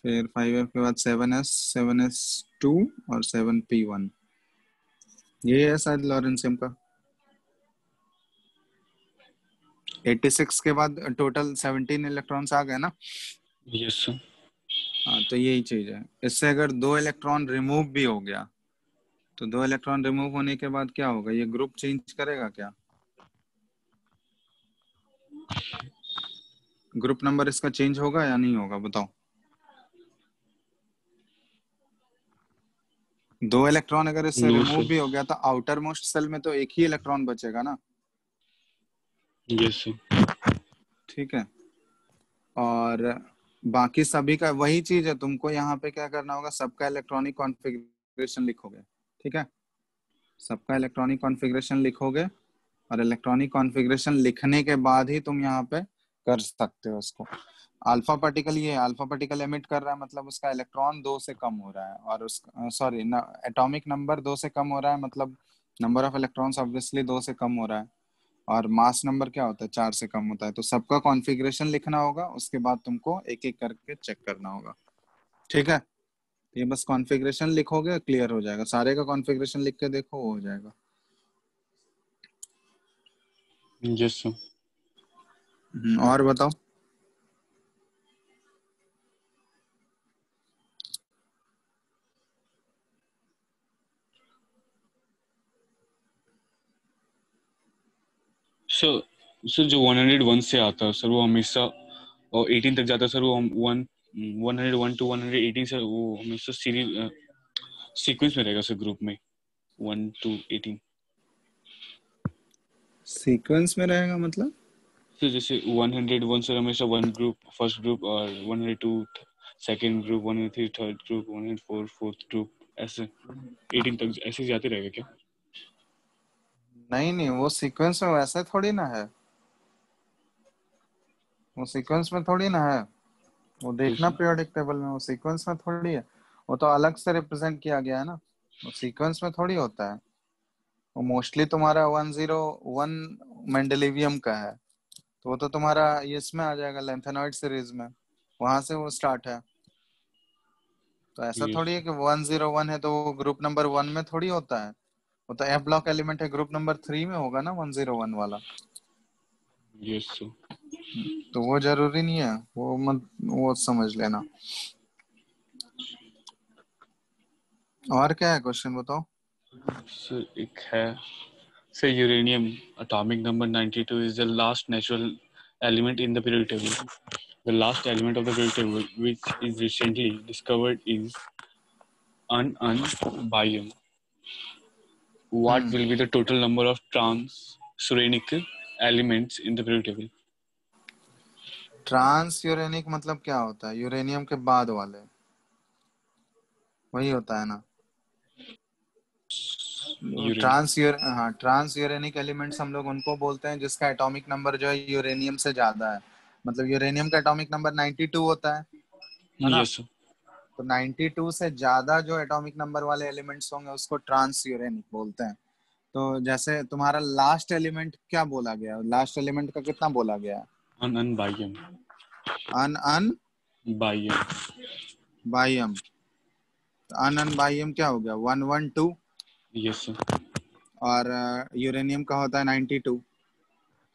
फिर 5f के बाद 7s, 7s2 और 7p1। ये है शायद लॉरेंशियम का। 86 के बाद टोटल 17 इलेक्ट्रॉन्स आ गए ना। Yes sir. हाँ, तो यही चीज है। इससे अगर 2 इलेक्ट्रॉन रिमूव भी हो गया, तो 2 इलेक्ट्रॉन रिमूव होने के बाद क्या होगा? ये ग्रुप चेंज करेगा क्या? ग्रुप नंबर इसका चेंज होगा या नहीं होगा बताओ? 2 इलेक्ट्रॉन अगर इससे नो रिमूव सर। भी हो गया, तो आउटर मोस्ट सेल में तो एक ही इलेक्ट्रॉन बचेगा ना। Yes sir. ठीक है, और बाकी सभी का वही चीज है। तुमको यहाँ पे क्या करना होगा, सबका इलेक्ट्रॉनिक कॉन्फ़िगरेशन लिखोगे। ठीक है, सबका इलेक्ट्रॉनिक कॉन्फ़िगरेशन लिखोगे, और इलेक्ट्रॉनिक कॉन्फ़िगरेशन लिखने के बाद ही तुम यहाँ पे कर सकते हो उसको। अल्फा पार्टिकल, ये अल्फा पार्टिकल एमिट कर रहा है, मतलब उसका इलेक्ट्रॉन 2 से कम हो रहा है, और उसका सॉरी एटॉमिक नंबर 2 से कम हो रहा है, मतलब नंबर ऑफ इलेक्ट्रॉन्स ऑब्वियसली 2 से कम हो रहा है। और मास नंबर क्या होता है? 4 से कम होता है। तो सबका कॉन्फ़िगरेशन लिखना होगा, उसके बाद तुमको एक एक करके चेक करना होगा। ठीक है, ये बस कॉन्फ़िगरेशन लिखोगे क्लियर हो जाएगा। सारे का कॉन्फ़िगरेशन लिख के देखो, वो हो जाएगा। Yes sir. और बताओ। सर सर जो 101 से आता है सर, वो हमेशा और 18 तक जाता है सर। वो 101 टू 118 सर, वो हमेशा सीरीज सीक्वेंस में रहेगा सर, ग्रुप में 1 to 18। सीक्वेंस में रहेगा मतलब? सर जैसे 101 सर हमेशा वन ग्रुप फर्स्ट ग्रुप, और 102 second group, 103 third group, 104 fourth group, ऐसे 18 तक ऐसे जाते रहेगा क्या? नहीं नहीं, वो सीक्वेंस में वैसे थोड़ी ना है। वो सीक्वेंस में थोड़ी ना है। वो देखना पीरियोडिक टेबल में, वो सीक्वेंस में थोड़ी है। वो तो अलग से रिप्रेजेंट किया गया है ना, वो सीक्वेंस में थोड़ी होता है। वो मोस्टली तुम्हारा 101 मेंडेलिवियम का है, तो वो तो तुम्हारा ये इसमें आ जाएगा, लेंथेनॉइड सीरीज में, वहां से वो स्टार्ट है। तो ऐसा थोड़ी है कि 101 है तो वो ग्रुप नंबर 1 में थोड़ी होता है। वो तो एफ ब्लॉक एलिमेंट है, ग्रुप नंबर 3 में होगा ना 101 वाला। Yes sir. तो वो जरूरी नहीं है, वो मत, वो समझ लेना। और क्या है क्वेश्चन बताओ। सर एक है sir, uranium atomic number 92 is the last natural element in the periodic table. The last element of the periodic table which is recently discovered is biome. What will be the total number of transuranic elements in the periodic table? Transuranic मतलब क्या होता है? Uranium के बाद वाले, वही होता है ना? यूरेनियम। हाँ, ट्रांस यूरेनिक एलिमेंट्स हम लोग उनको बोलते हैं जिसका एटॉमिक नंबर जो है यूरेनियम से ज्यादा है। मतलब यूरेनियम का एटॉमिक नंबर 92 होता है ना? Yes sir. तो 92 से ज्यादा जो एटॉमिक नंबर वाले एलिमेंट्स होंगे उसको ट्रांस यूरेनिक बोलते हैं। तो जैसे तुम्हारा लास्ट एलिमेंट क्या बोला गया? लास्ट एलिमेंट का कितना बोला गया? अन अन बाह्यम। अन अन बाह्यम। बाह्यम। अन अन बाह्यम क्या हो गया? 112। Yes sir. और यूरेनियम का होता है 92।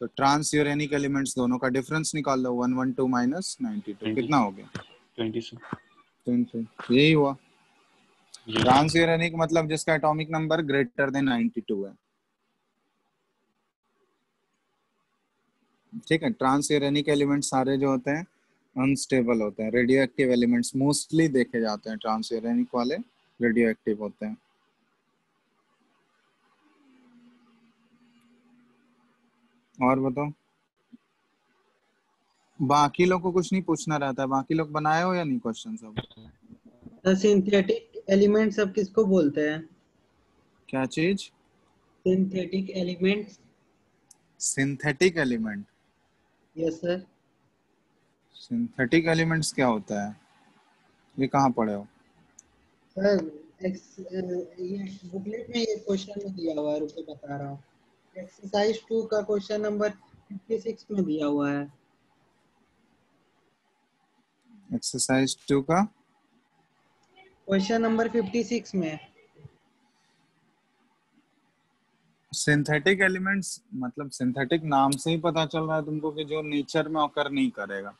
तो ट्रांस यूरेनिक एलिमेंट्स दोनों का डिफरेंस निकाल लो, 112 माइनस 92 20 कितना हो गया? 20 सर। 20। यही हुआ यस ट्रांस सर। यूरेनिक, मतलब जिसका एटॉमिक नंबर ग्रेटर देन 92 है। ठीक है, ट्रांस यूरेनिक एलिमेंट सारे जो होते हैं अनस्टेबल होते हैं, रेडियो एक्टिव एलिमेंट्स मोस्टली देखे जाते हैं, ट्रांस यूरेनिक वाले रेडियो एक्टिव होते हैं। और बताओ, बाकी लोग को कुछ नहीं पूछना रहता है? बाकी लोग बनाए हो या नहीं क्वेश्चन सब? सिंथेटिक एलिमेंट सब किसको बोलते हैं? क्या चीज? Synthetic elements. Synthetic element? Yes sir. Synthetic elements क्या होता है? ये कहाँ पढ़े हो? सर ये बुकलेट में ये क्वेश्चन में दिया हुआ है, रुको बता रहा हूँ। एक्सरसाइज 2 का क्वेश्चन नंबर 56 में दिया हुआ है। एक्सरसाइज 2 का क्वेश्चन नंबर 56 में। सिंथेटिक एलिमेंट्स मतलब सिंथेटिक नाम से ही पता चल रहा है तुमको कि जो नेचर में ऑकर नहीं करेगा।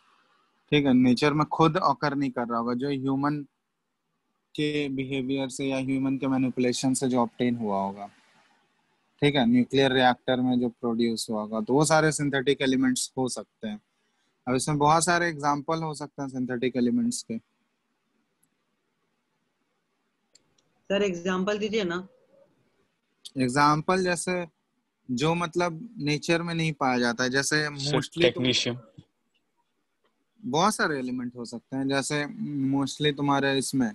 ठीक है, नेचर में खुद ऑकर नहीं कर रहा होगा, जो ह्यूमन के बिहेवियर से या ह्यूमन के मैनिपुलेशन से जो ऑब्टेन हुआ होगा। ठीक है, न्यूक्लियर रिएक्टर में जो प्रोड्यूस हुआ होगा, तो वो सारे सिंथेटिक एलिमेंट्स हो सकते हैं। अब इसमें बहुत सारे एग्जांपल हो सकते हैं सिंथेटिक एलिमेंट्स के। सर एग्जांपल दीजिए ना। एग्जांपल जैसे जो मतलब नेचर में नहीं पाया जाता है, जैसे सर मोस्टली तुम टेक्नीशियम। बहुत सारे एलिमेंट हो सकते हैं, जैसे मोस्टली तुम्हारे इसमें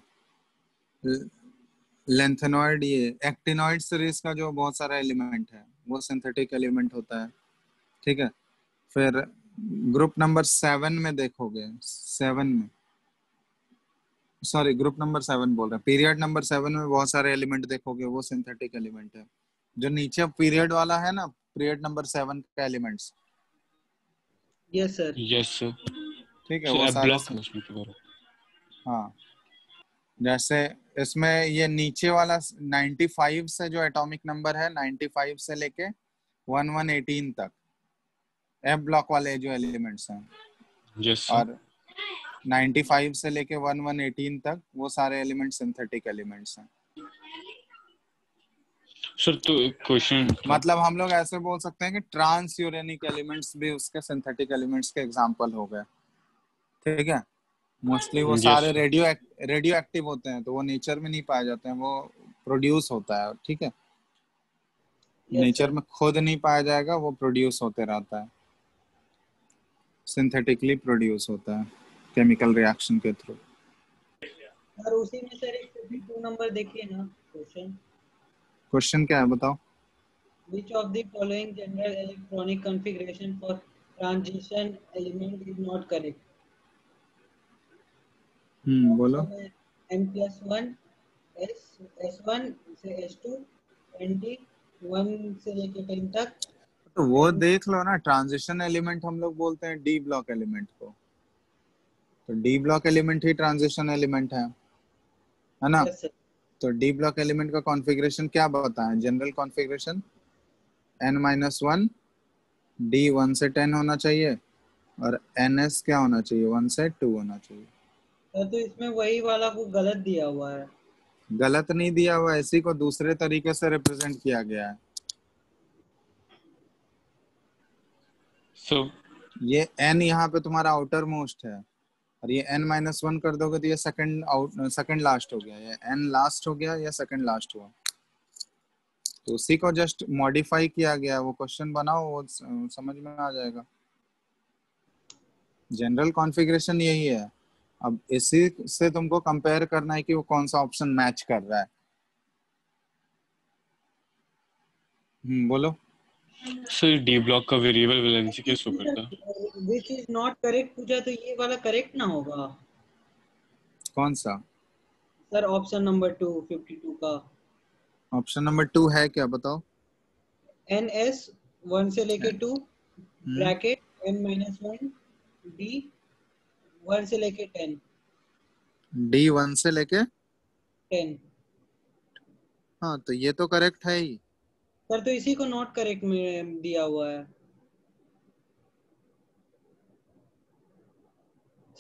लेंथेनॉइड, ये एक्टिनॉइड सीरीज का जो बहुत सारा एलिमेंट है वो सिंथेटिक एलिमेंट होता है। ठीक है, फिर ग्रुप नंबर 7 में देखोगे, 7 में, सॉरी ग्रुप नंबर 7 बोल रहे हैं, पीरियड नंबर 7 में बहुत सारे एलिमेंट देखोगे, वो सिंथेटिक एलिमेंट है। जो नीचे पीरियड वाला है ना, पीरियड नंबर 7 का elements, yes sir. Yes sir. ठीक है, सर वो एफ सारे ब्लॉक है उसमें तो। हाँ, जैसे इसमें ये नीचे वाला 95 से जो एटॉमिक नंबर है, 95 से लेके 1118 तक एफ ब्लॉक वाले जो एलिमेंट्स हैं, यस सर। और 95 से लेके 1118 तक वो सारे एलिमेंट सिंथेटिक एलिमेंट्स हैं। सर तो क्वेश्चन था। मतलब हम लोग ऐसे बोल सकते हैं कि ट्रांस यूरेनिक एलिमेंट्स भी उसके सिंथेटिक एलिमेंट्स के एग्जांपल हो गए। ठीक है, मोस्टली वो यस सारे रेडियो एक्टिव होते हैं, तो वो नेचर में नहीं पाए जाते हैं, वो प्रोड्यूस होता है। ठीक है, यस नेचर सर। में खुद नहीं पाया जाएगा, वो प्रोड्यूस होते रहता है, सिंथेटिकली प्रोड्यूस होता है केमिकल रिएक्शन के थ्रू। और उसी में सर एक 52 नंबर देखिए ना क्वेश्चन। क्वेश्चन क्या है बताओ? Which of the following general electronic configuration for transition element is not correct? बोलो। ऑप्शन है M+1, S1 से S2, 20, 1 से लेके 10 तक, तो वो M। देख लो ना, ट्रांजिशन एलिमेंट हम लोग बोलते हैं डी ब्लॉक एलिमेंट को, तो डी ब्लॉक एलिमेंट ही ट्रांजिशन एलिमेंट है ना? Yes sir. तो डी ब्लॉक एलिमेंट का कॉन्फ़िगरेशन क्या बताएं? जनरल कॉन्फ़िगरेशन n-1, d 1 से 10 होना चाहिए, और ns क्या होना चाहिए? 1 से 2 होना चाहिए। सर तो इसमें वही वाला को गलत दिया हुआ है। गलत नहीं दिया हुआ, इसी को दूसरे तरीके से रिप्रेजेंट किया गया है। सो ये n यहाँ पे तुम्हारा आउटर मोस्ट है, और ये n-1 कर दोगे तो ये सेकंड लास्ट हो गया, ये n लास्ट हो गया या सेकंड लास्ट हुआ, तो उसी को जस्ट मॉडिफाई किया गया। वो क्वेश्चन बनाओ, वो समझ में आ जाएगा। जनरल कॉन्फ़िगरेशन यही है। अब इसी से तुमको कंपेयर करना है कि वो कौन सा ऑप्शन मैच कर रहा है। बोलो। सर डी ब्लॉक का वेरिएबल वैलेंसी क्या शो करता है? विच इज नॉट करेक्ट पूछा तो ये वाला करेक्ट ना होगा कौन सा? सर? ऑप्शन नंबर 2 52 का ऑप्शन नंबर 2 है क्या, बताओ। NS 1 से लेके 2 हम्म, ब्रैकेट N-1 D 1 से लेके 10 डी 1 से लेके 10। हाँ, तो ये तो करेक्ट है ही। सर तो इसी को नॉट करेक्ट में दिया हुआ है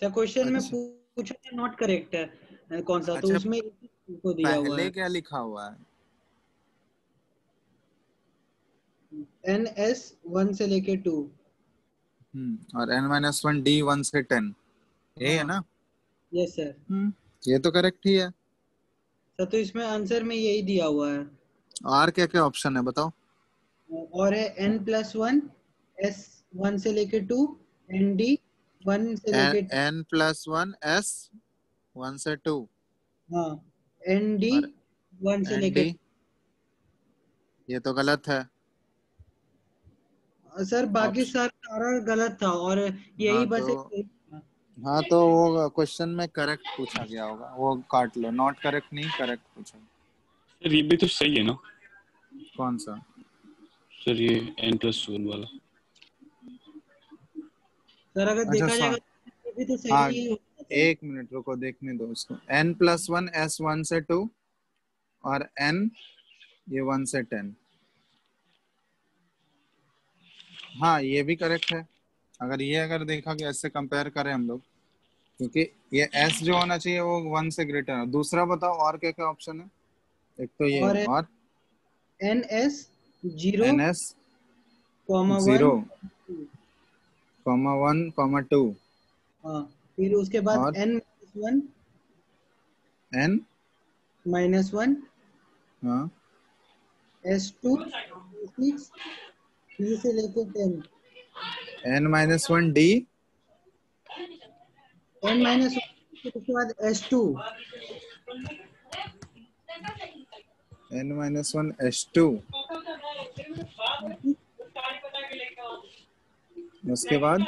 सर। क्वेश्चन में अच्छा पूछा था नॉट करेक्ट है कौन सा, तो अच्छा, उसमें इसी को दिया हुआ पहले है क्या लिखा हुआ है? NS 1 से लेके 2। और N-1 डी 1 से 10, ये है हाँ ना? Yes sir. ये तो करेक्ट ही है। सर तो इसमें आंसर में यही दिया हुआ है। और क्या क्या ऑप्शन है, बताओ। और है N+1 S 1 से लेके 2 ND 1 से लेके N+1 S 1 से 2 हाँ ND और 1 से लेके ND, ये तो गलत है। सर बाकी ऑप्शन, सारा गलत था और यही हाँ बस तो, हाँ तो वो क्वेश्चन में करेक्ट पूछा गया होगा, वो काट लो। नॉट करेक्ट नहीं, करेक्ट पूछा। सर ये भी तो सही है ना? कौन सा? सर ये N+1 वाला। सर अगर अच्छा देखा जाएगा सॉरी, तो भी तो हाँ, सही ही होगा सर। एक मिनट रुको, देखने दो उसको। N+1 S 1 से 2 और N ये 1 से 10। हाँ, ये भी करेक्ट है। अगर देखा कि ऐसे कंपेयर करें हम लोग, क्योंकि ये S जो होना चाहिए वो 1 से ग्रेटर है। दूसरा बताओ और क्या क्या ऑप्शन है। एक तो ये, और और NS 0 NS 1 0, 1, 2 हाँ फिर उसके बाद और N-1 N, -1 हाँ, S2 6 D से लेके 10 N-1 D, N-1 फिर उसके बाद S2 N-1 S2, उसके बाद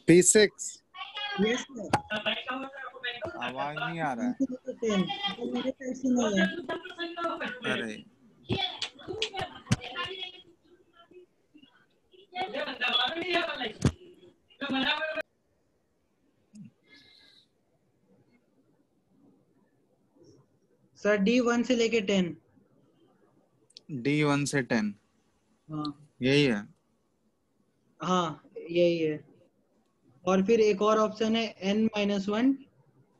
P6। Yes sir. आवाज नहीं आ रहा है। 10 मेरे साइड से नहीं है। अरे सर D 1 से लेके 10 D 1 से 10, हाँ यही है। हाँ यही है। और फिर एक और ऑप्शन है N-1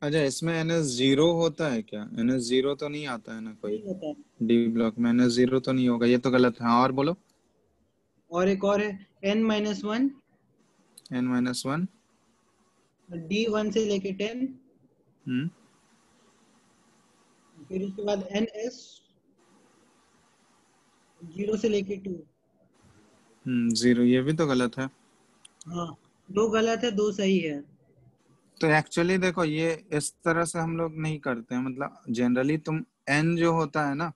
अच्छा, इसमें NS0 होता है क्या? NS0 तो नहीं आता है ना कोई। नहीं होता है। डी ब्लॉक में NS0 तो नहीं होगा, ये तो गलत है। हाँ, और बोलो। और एक और है N-1 N-1, D 1 से लेके 10 हम्म फिर उसके बाद NS 0 से लेके 2। 0, ये भी तो गलत है। हाँ 2 गलत है 2 सही है। तो एक्चुअली देखो, ये इस तरह से हम लोग नहीं करते हैं। मतलब जनरली तुम N जो होता है ना,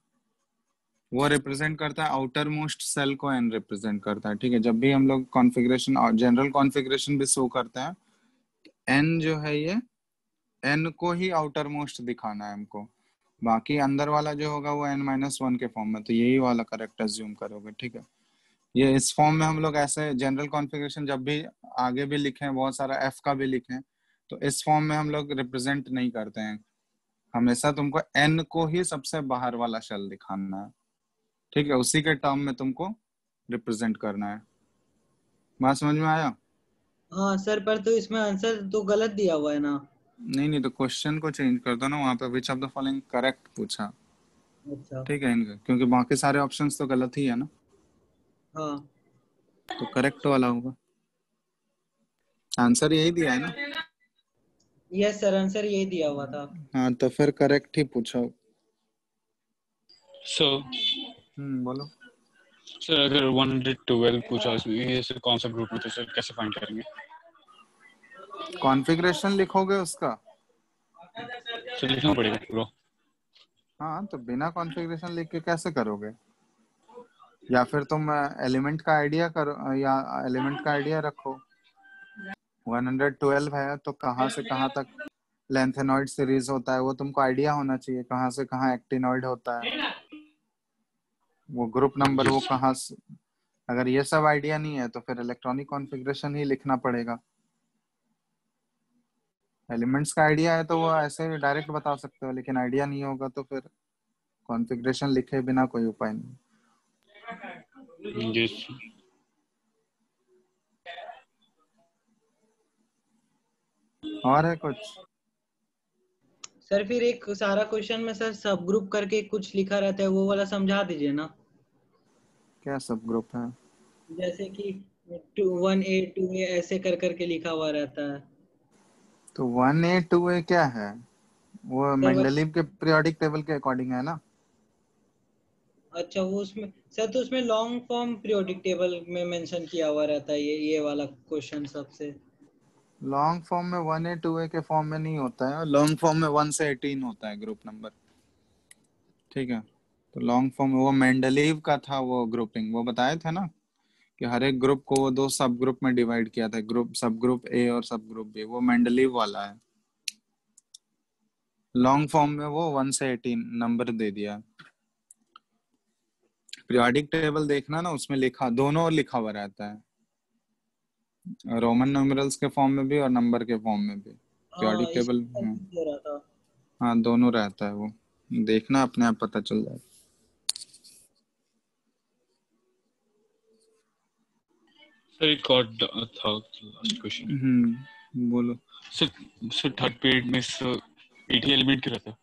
वो रिप्रेजेंट करता है आउटर मोस्ट सेल को। N रिप्रेजेंट करता है, ठीक है। जब भी हम लोग कॉन्फ़िगरेशन और जनरल कॉन्फ़िगरेशन भी शो करते हैं, N जो है ये N को ही आउटर मोस्ट दिखाना है हमको। बाकी अंदर वाला जो होगा वो N-1 के फॉर्म में। तो यही वाला करेक्ट अज्यूम करोगे, ठीक है। ये इस फॉर्म में हम लोग ऐसे जनरल कॉन्फ़िगरेशन जब भी आगे भी लिखें, बहुत सारा F का भी लिखें, तो इस फॉर्म में हम लोग रिप्रेजेंट नहीं करते हैं। हमेशा तुमको N को ही सबसे बाहर वाला शेल दिखाना है, ठीक है। उसी के टर्म में तुमको रिप्रेजेंट करना है। बात समझ में आया? हाँ सर पर तो इसमें आंसर तो गलत दिया हुआ है ना। नहीं नहीं, तो क्वेश्चन को चेंज कर दो ना, वहां पे which of the following correct पूछा, अच्छा ठीक है इनका, क्योंकि बाकी सारे ऑप्शंस तो गलत ही है ना। हाँ तो करेक्ट वाला होगा। आंसर यही दिया है ना। यस सर आंसर यही दिया हुआ था। हाँ, तो फिर करेक्ट ही पूछा। सो बोलो। सर अगर 112 पूछा इसमें ये सर कौन सा ग्रुप में, तो सर कैसे फाइंड करेंगे? कॉन्फ़िगरेशन लिखोगे उसका। सर लिखना पड़ेगा पूरा? हाँ, तो बिना कॉन्फ़िगरेशन लिख के कैसे करोगे? या फिर तुम एलिमेंट का आइडिया करो, या एलिमेंट का आइडिया रखो। 112 है तो कहाँ से कहाँ तक लेंथेनॉइड सीरीज होता है वो तुमको आइडिया होना चाहिए, कहाँ से कहाँ एक्टिनॉइड होता है, वो ग्रुप नंबर वो Yes. कहाँ से। अगर ये सब आइडिया नहीं है तो फिर इलेक्ट्रॉनिक कॉन्फ़िगरेशन ही लिखना पड़ेगा। एलिमेंट्स का आइडिया है तो वो ऐसे डायरेक्ट बता सकते हो, लेकिन आइडिया नहीं होगा तो फिर कॉन्फ़िगरेशन लिखे बिना कोई उपाय नहीं। Yes. और है कुछ? सर फिर एक सारा क्वेश्चन में सर सब ग्रुप करके कुछ लिखा रहता है, वो वाला समझा दीजिए ना। क्या सब ग्रुप है? जैसे कि 1A 2A ऐसे कर करके लिखा हुआ रहता है। तो 1A 2A क्या है? वो सर मेंडलीव के पीरियोडिक टेबल के अकॉर्डिंग है ना। अच्छा, वो उसमें सर तो उसमें लॉन्ग फॉर्म पीरियोडिक टेबल में मेंशन किया हुआ रहता है ये वाला क्वेश्चन सबसे। लॉन्ग फॉर्म में 1A 2A के फॉर्म में नहीं होता है, लॉन्ग फॉर्म में 1 से 18 होता है ग्रुप नंबर। ठीक है, तो लॉन्ग फॉर्म में वो मेंडलीव का था, वो ग्रुपिंग वो बताए थे ना कि हर एक ग्रुप को वो 2 सब ग्रुप में डिवाइड किया था, ग्रुप सब ग्रुप ए और सब ग्रुप बी, वो मेंडलीव वाला है। लॉन्ग फॉर्म में वो 1 से 18 नंबर दे दिया। पीरियोडिक टेबल देखना ना, उसमें लिखा दोनों लिखा हुआ रहता है, रोमन न्यूमेरल्स के फॉर्म में भी और नंबर के फॉर्म में भी हाँ, पीरियोडिक इस टेबल। हो रहा था। हाँ, दोनों रहता है, वो देखना अपने आप पता चल जाएगा। सर एक और था लास्ट क्वेश्चन। बोलो। सर थर्ड पीरियड में सर 80 एलिमेंट क्यों रहता?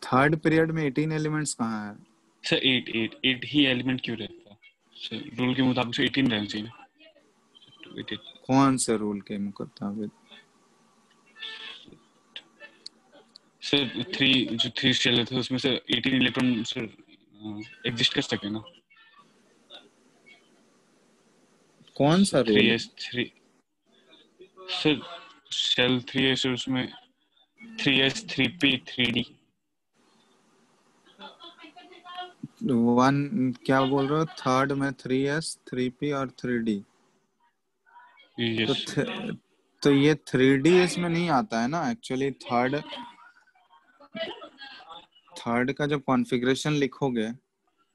थर्ड पीरियड में 18 एलिमेंट्स कहाँ है? सर 8 ही एलिमेंट क्यों रहता? सर रूल के मुताबिक से 18 रहना चाहिए। कौन से रूल के मुताबिक? सर 3 शेल थे उसमें से 18 इलेक्ट्रॉन सर एग्जिस्ट कर सके ना। कौन सा रूल? 3s3 सर शेल 3 है सर, उसमें 3s 3p 3d। 1 क्या बोल रहे हो? थर्ड में 3s 3p और 3d। यस तो ये 3d इसमें नहीं आता है ना एक्चुअली। थर्ड का जब कॉन्फ़िगरेशन लिखोगे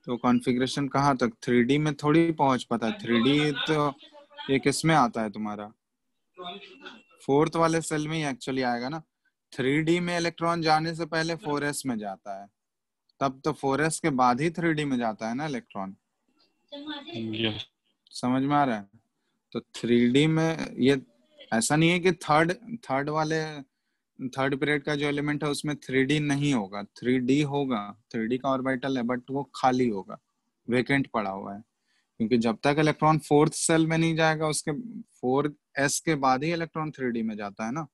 तो कॉन्फ़िगरेशन कहाँ तक 3D में थोड़ी पहुंच पाता है। 3D तो ये किस में आता है तुम्हारा? फोर्थ वाले सेल में ही एक्चुअली आएगा ना। 3D में इलेक्ट्रॉन जाने से पहले 4s में जाता है, तब तो 4s के बाद ही 3D में जाता है ना इलेक्ट्रॉन। यस समझ में आ रहा है? तो 3D में ये ऐसा नहीं है कि थर्ड पीरियड का जो एलिमेंट है उसमें 3D नहीं होगा, 3D होगा। 3D का ऑर्बिटल है बट वो खाली होगा, वेकेंट पड़ा हुआ है, क्योंकि जब तक इलेक्ट्रॉन फोर्थ सेल में नहीं जाएगा उसके 4s के बाद ही इलेक्ट्रॉन 3D में जाता है ना।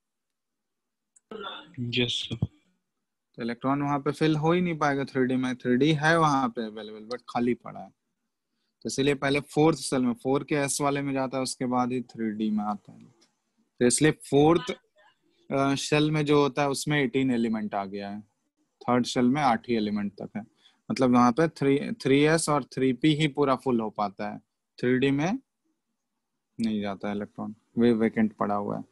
यस तो इलेक्ट्रॉन वहां पे फिल हो ही नहीं पाएगा 3D में। 3D है वहां पे अवेलेबल बट खाली पड़ा है, तो इसलिए पहले फोर्थ सेल में 4 के एस वाले में जाता है, उसके बाद ही 3D में आता है। तो इसलिए फोर्थ शेल में जो होता है उसमें 18 एलिमेंट आ गया है, थर्ड शेल में 8 ही एलिमेंट तक है। मतलब वहां पे 3s और 3p ही पूरा फुल हो पाता है, 3D में नहीं जाता है इलेक्ट्रॉन, वे वेकेंट पड़ा हुआ है।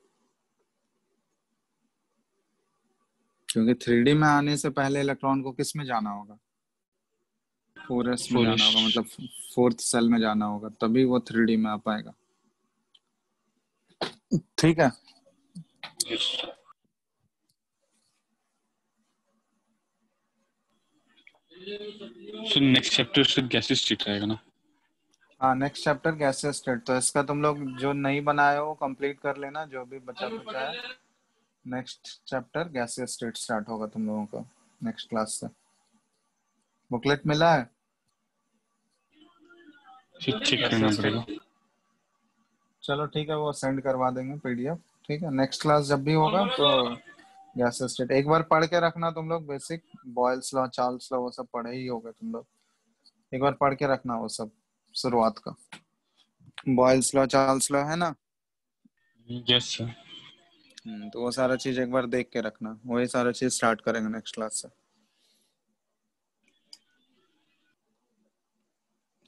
क्योंकि 3D में आने से पहले इलेक्ट्रॉन को किस में जाना होगा? 4s में जाना होगा, मतलब फोर्थ सेल में जाना होगा, तभी वो 3D में आ पाएगा। ठीक है। सो नेक्स्ट चैप्टर से गैसेस स्टेट रहेगा ना? हाँ, नेक्स्ट चैप्टर गैसेस स्टेट। तो इसका तुम लोग जो नहीं बनाए हो कंप्लीट कर लेना, जो भी बचा कुचा है। Next chapter gases state start होगा तुम लोगों का नेक्स्ट क्लास से। बुकलेट मिला है? चेक करना पड़ेगा। चलो ठीक है, वो सेंड करवा देंगे PDF। ठीक है, नेक्स्ट क्लास जब भी होगा तो गैस स्टेट एक बार पढ़ के रखना तुम लोग, basic Boyle's law, Charles law वो सब पढ़े ही होगे तुम लोग, एक बार पढ़ के रखना वो सब शुरुआत का। बॉयल्स लॉ, चार्ल्स लॉ है ना। Yes sir. तो वो सारा चीज एक बार देख के रखना, वही सारा चीज स्टार्ट करेंगे नेक्स्ट क्लास से।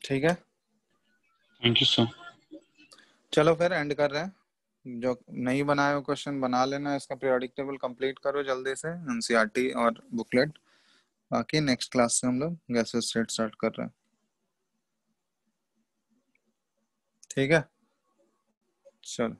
ठीक है, थैंक यू सर। चलो फिर एंड कर रहे हैं। जो नहीं बनाए हो क्वेश्चन बना लेना, इसका पीरियोडिक टेबल कंप्लीट करो जल्दी से, एनसीईआरटी और बुकलेट। बाकी नेक्स्ट क्लास से हम लोग गैसेस स्टेट स्टार्ट कर रहे हैं। ठीक है, चलो।